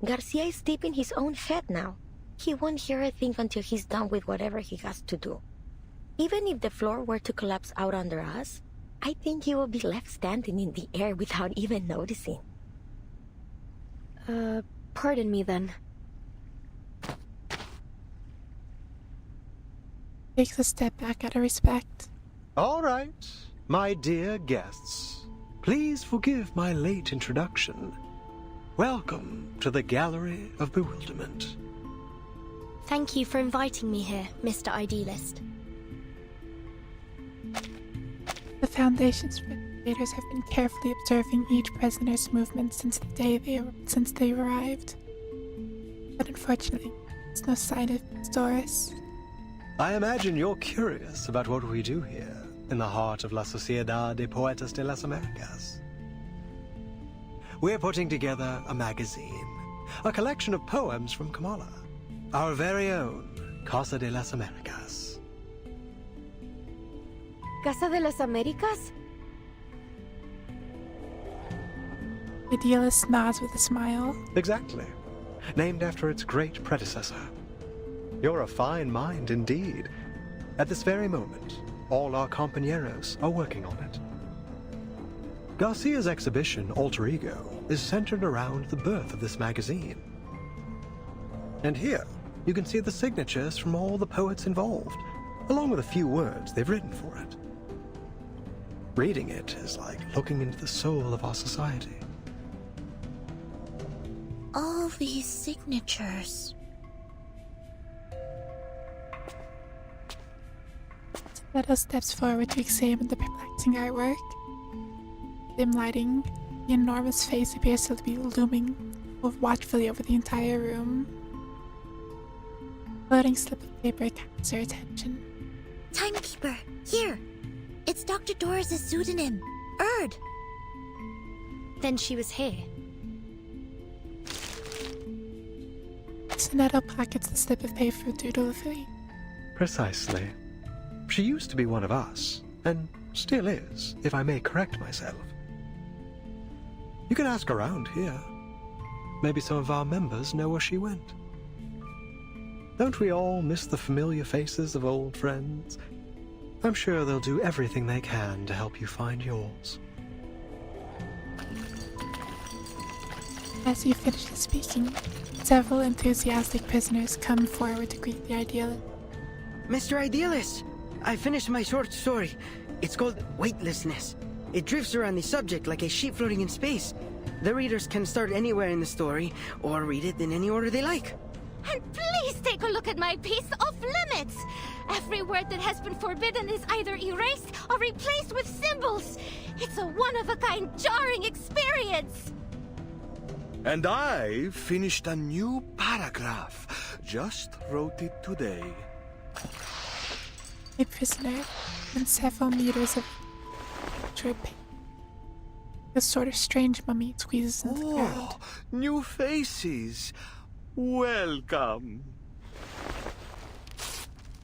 Garcia is deep in his own head now. He won't hear a thing until he's done with whatever he has to do. Even if the floor were to collapse out under us, I think he will be left standing in the air without even noticing. Pardon me then. Takes a step back out of respect. All right, my dear guests. Please forgive my late introduction. Welcome to the Gallery of Bewilderment. Thank you for inviting me here, Mr. Idealist. The Foundation's investigators have been carefully observing each prisoner's movements since the day they arrived. But unfortunately, there's no sign of Doris. I imagine you're curious about what we do here, in the heart of La Sociedad de Poetas de las Americas. We're putting together a magazine, a collection of poems from Kamala, our very own Casa de las Americas. ¿Casa de las Américas? Idealist nods with a smile. Exactly. Named after its great predecessor. You're a fine mind indeed. At this very moment, all our compañeros are working on it. Garcia's exhibition, Alter Ego, is centered around the birth of this magazine. And here, you can see the signatures from all the poets involved, along with a few words they've written for it. Reading it is like looking into the soul of our society. All these signatures. Meadow steps forward to examine the perplexing artwork. Dim lighting, the enormous face appears to be looming watchfully over the entire room. A floating slip of paper catches her attention. Timekeeper, here! It's Dr. Doris' pseudonym, Erd. Then she was here. Sonetto pockets the slip of paper dutifully. Precisely. She used to be one of us, and still is, if I may correct myself. You can ask around here. Maybe some of our members know where she went. Don't we all miss the familiar faces of old friends? I'm sure they'll do everything they can to help you find yours. As he finishes speaking, several enthusiastic prisoners come forward to greet the idealist. Mr. Idealist, I finished my short story. It's called Weightlessness. It drifts around the subject like a sheep floating in space. The readers can start anywhere in the story, or read it in any order they like. And please take a look at my piece off limits. Every word that has been forbidden is either erased or replaced with symbols. It's a one-of-a-kind, jarring experience. And I finished a new paragraph. Just wrote it today. A prisoner and several meters of dripping. The sort of strange mummy squeezes into the ground. New faces. Welcome.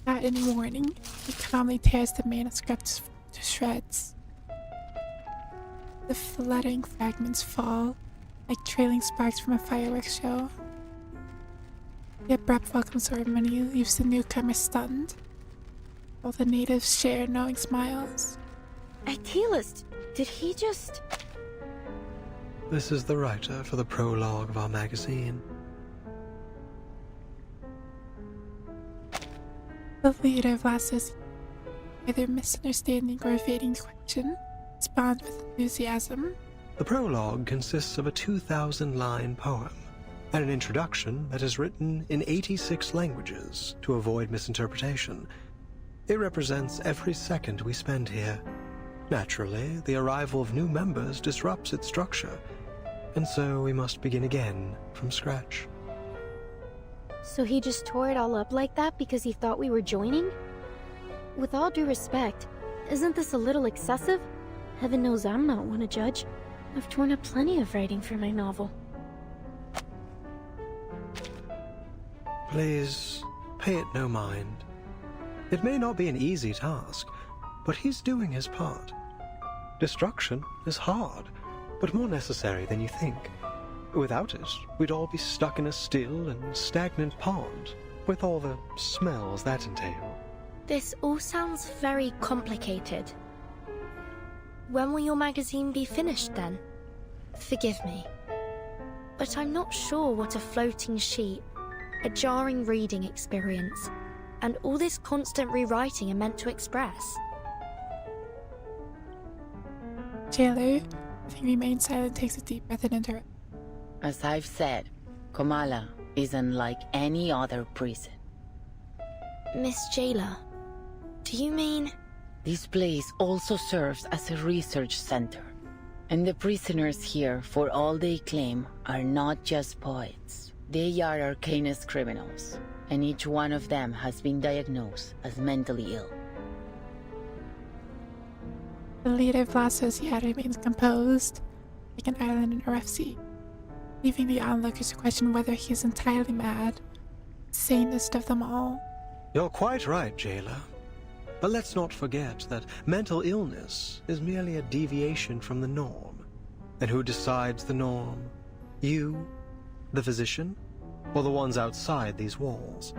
Without any warning, he calmly tears the manuscript to shreds. The fluttering fragments fall like trailing sparks from a fireworks show. The abrupt welcome ceremony leaves the newcomer stunned, while the natives share knowing smiles. Idealist, did he just... This is the writer for the prologue of our magazine. The leader of Lasso's, either misunderstanding or evading question, responds with enthusiasm. The prologue consists of a 2,000-line poem and an introduction that is written in 86 languages to avoid misinterpretation. It represents every second we spend here. Naturally, the arrival of new members disrupts its structure, and so we must begin again from scratch. So he just tore it all up like that because he thought we were joining? With all due respect, isn't this a little excessive? Heaven knows I'm not one to judge. I've torn up plenty of writing for my novel. Please, pay it no mind. It may not be an easy task, but he's doing his part. Destruction is hard, but more necessary than you think. Without it, we'd all be stuck in a still and stagnant pond, with all the smells that entail. This all sounds very complicated. When will your magazine be finished then? Forgive me, but I'm not sure what a floating sheet, a jarring reading experience, and all this constant rewriting are meant to express. Jailer, having remained silent, takes a deep breath and interrupts. As I've said, Kamala is unlike any other prison. Miss Jailer, do you mean... This place also serves as a research center. And the prisoners here, for all they claim, are not just poets. They are arcanist criminals, and each one of them has been diagnosed as mentally ill. The leader of Lasso's yet remains composed, like an island in a rough sea, leaving the onlookers to question whether he is entirely mad, sanest of them all. You're quite right, Jailer. But let's not forget that mental illness is merely a deviation from the norm. And who decides the norm? You, the physician, or the ones outside these walls?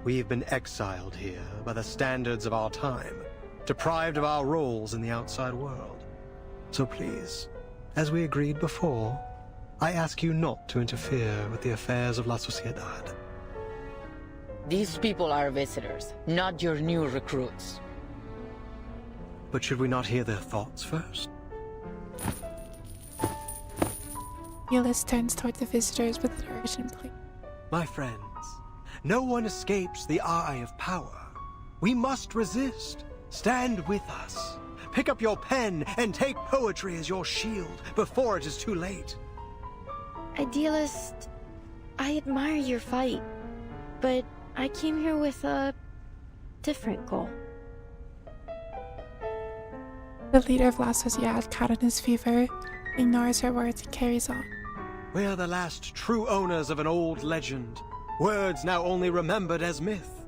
We've been exiled here by the standards of our time, deprived of our roles in the outside world. So please, as we agreed before, I ask you not to interfere with the affairs of La Sociedad. These people are visitors, not your new recruits. But should we not hear their thoughts first? Ulysses turns toward the visitors with an urgent plea. My friends, no one escapes the eye of power. We must resist. Stand with us. Pick up your pen and take poetry as your shield before it is too late. Idealist, I admire your fight, but I came here with a different goal. The leader of La Sociedad, caught in his fever, ignores her words and carries on. We're the last true owners of an old legend, words now only remembered as myth.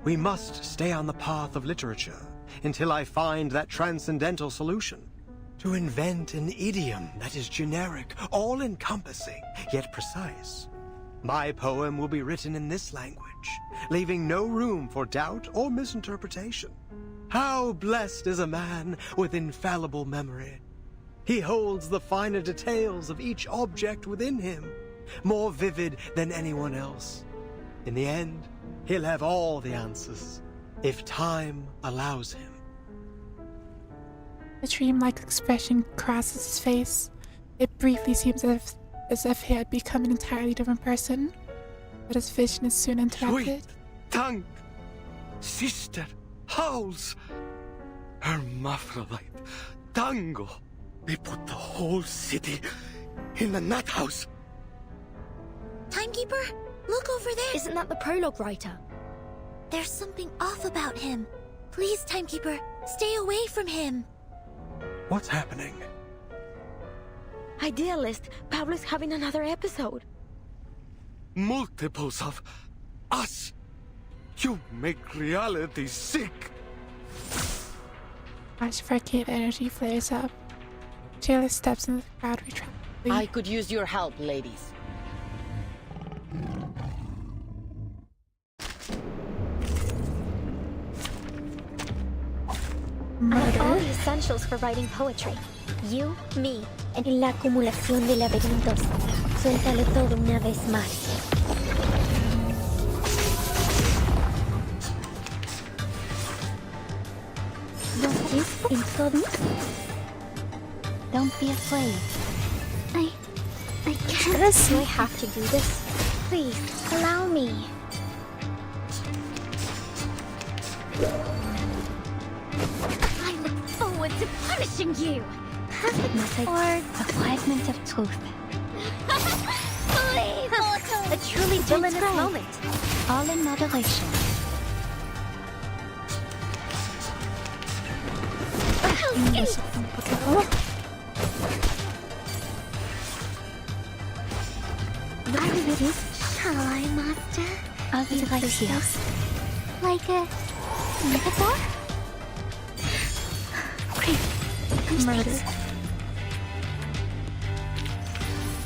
We must stay on the path of literature until I find that transcendental solution. To invent an idiom that is generic, all-encompassing, yet precise. My poem will be written in this language, leaving no room for doubt or misinterpretation. How blessed is a man with infallible memory. He holds the finer details of each object within him, more vivid than anyone else. In the end, he'll have all the answers, if time allows him. The dreamlike expression crosses his face. It briefly seems as if he had become an entirely different person, but his vision is soon interrupted. Sweet tongue, sister, howls, hermaphrodite, tango. They put the whole city in the nut house. Timekeeper, look over there. Isn't that the prologue writer? There's something off about him. Please, Timekeeper, stay away from him. What's happening? Idealist, Pablo's having another episode. Multiples of us. You make reality sick. Flash of arcane energy flares up. Jailer steps into the crowd retractably. I could use your help, ladies. I have all the essentials for writing poetry. You, me, and la acumulación de laberintos. Suéltalo todo una vez más. Don't in todo. Don't be afraid. I can't. Do I have to do this? Please, allow me. I look forward to punishing you. Perfect. Or a fragment of truth. A truly villainous moment. All in moderation. Shall I, Master? I'll be right here. Like a metaphor? Great. Murder.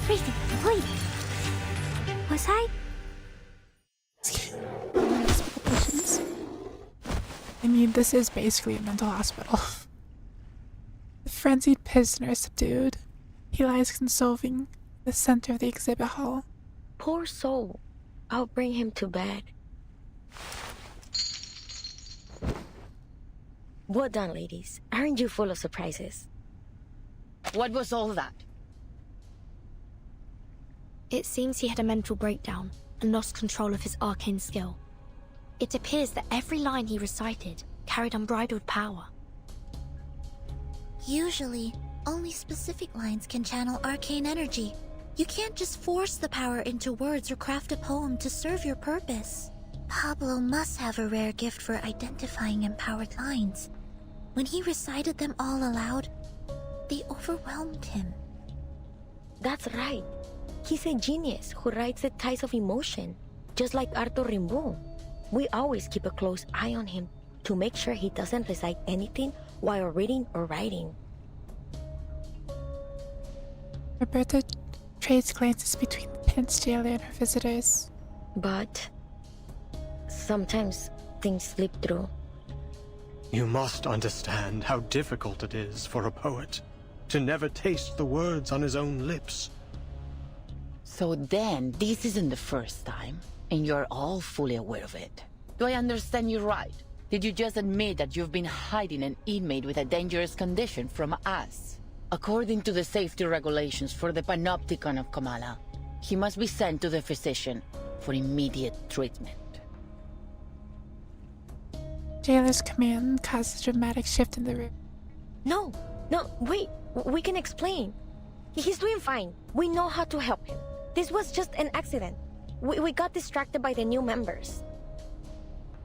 Wait. Was I? I mean, this is basically a mental hospital. The frenzied prisoner is subdued. He lies consoling in the center of the exhibit hall. Poor soul. I'll bring him to bed. Well done, ladies. Aren't you full of surprises? What was all that? It seems he had a mental breakdown and lost control of his arcane skill. It appears that every line he recited carried unbridled power. Usually, only specific lines can channel arcane energy. You can't just force the power into words or craft a poem to serve your purpose. Pablo must have a rare gift for identifying empowered lines. When he recited them all aloud, they overwhelmed him. That's right. He's a genius who writes the tides of emotion, just like Arthur Rimbaud. We always keep a close eye on him to make sure he doesn't recite anything while reading or writing. Roberta trades glances between the Prince Jailer and her visitors. But sometimes things slip through. You must understand how difficult it is for a poet to never taste the words on his own lips. So then, this isn't the first time, and you're all fully aware of it. Do I understand you right? Did you just admit that you've been hiding an inmate with a dangerous condition from us? According to the safety regulations for the Panopticon of Kamala, he must be sent to the physician for immediate treatment. Jailer's command causes a dramatic shift in the room. No, wait. We can explain. He's doing fine. We know how to help him. This was just an accident. We got distracted by the new members.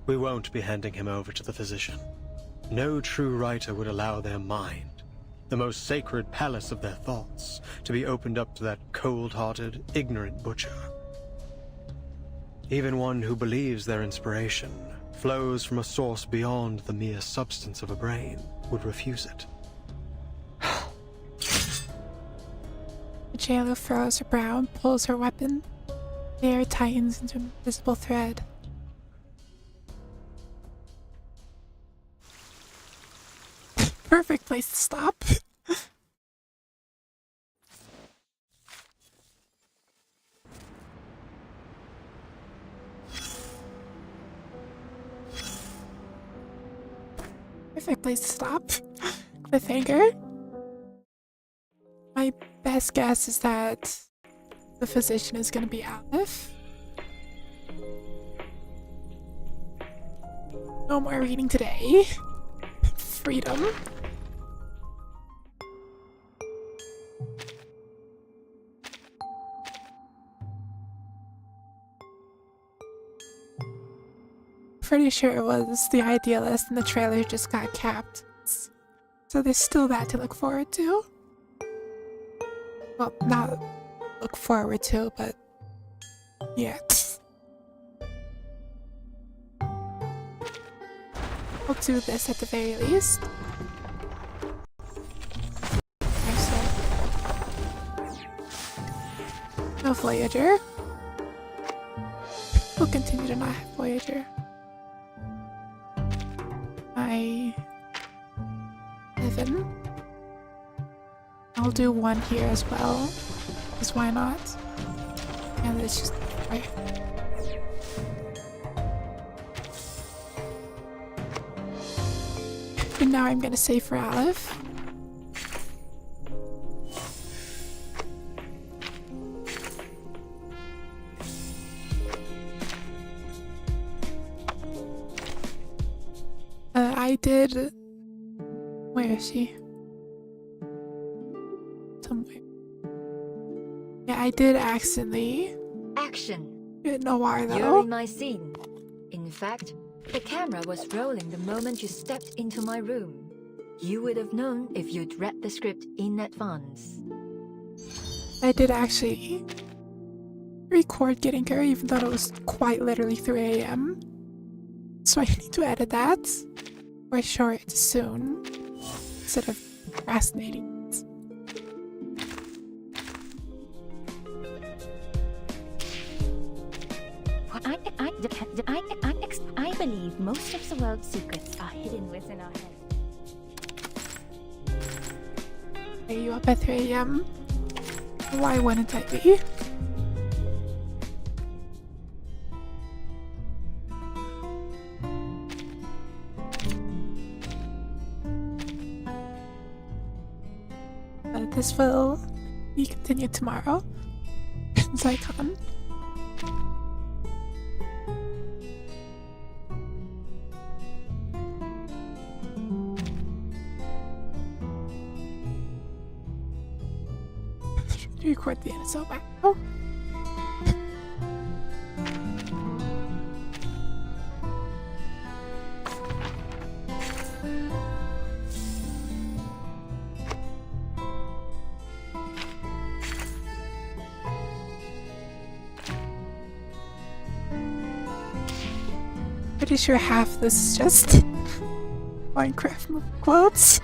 We won't be handing him over to the physician. No true writer would allow their mind, the most sacred palace of their thoughts, to be opened up to that cold-hearted, ignorant butcher. Even one who believes their inspiration flows from a source beyond the mere substance of a brain would refuse it. The jailer furrows her brow and pulls her weapon. The air tightens into an invisible thread. Perfect place to stop. perfect place to stop. Cliffhanger. My best guess is that the physician is gonna be Aleph. No more reading today. Freedom. Pretty sure it was the Idealist and the trailer just got capped. So there's still that to look forward to. Well, not look forward to, but yeah. I'll do this at the very least. No Voyager. We'll continue to not have Voyager. I 11. I'll do one here as well. Because why not? And it's just right. And now I'm gonna save for Aleph. I did. Where is she? Somewhere. Yeah, I did accidentally. Action. Noir though. You're in my scene. In fact, the camera was rolling the moment you stepped into my room. You would have known if you'd read the script in advance. I did actually record getting her, even though it was quite literally 3 a.m. So I need to edit that. Or short it soon. Instead of procrastinating. I believe most of the world's secrets are hidden within our heads. Are you up at 3 a.m.? Why wouldn't I be? This will be continued tomorrow. Zycon. Record the end so back. Oh. Pretty sure half this is just Minecraft quotes.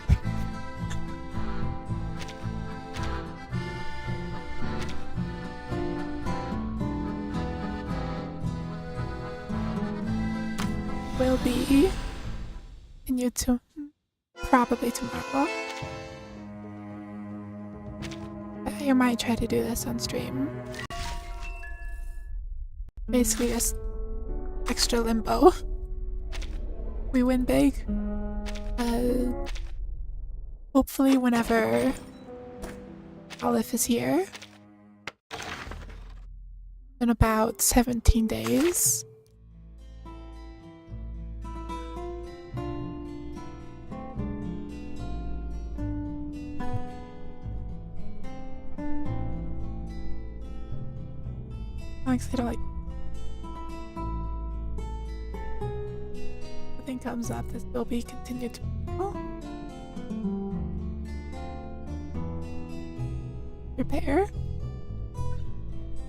Will be in YouTube probably tomorrow. I might try to do this on stream. Basically just extra limbo. We win big. Hopefully whenever Aleph is here. In about 17 days. Actually, like nothing comes up. This will be continued tomorrow. Prepare.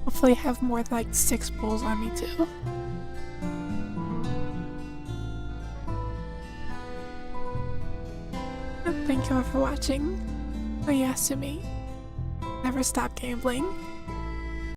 Hopefully, have more than like 6 bowls on me too. Thank you all for watching. Oyasumi. Never stop gambling.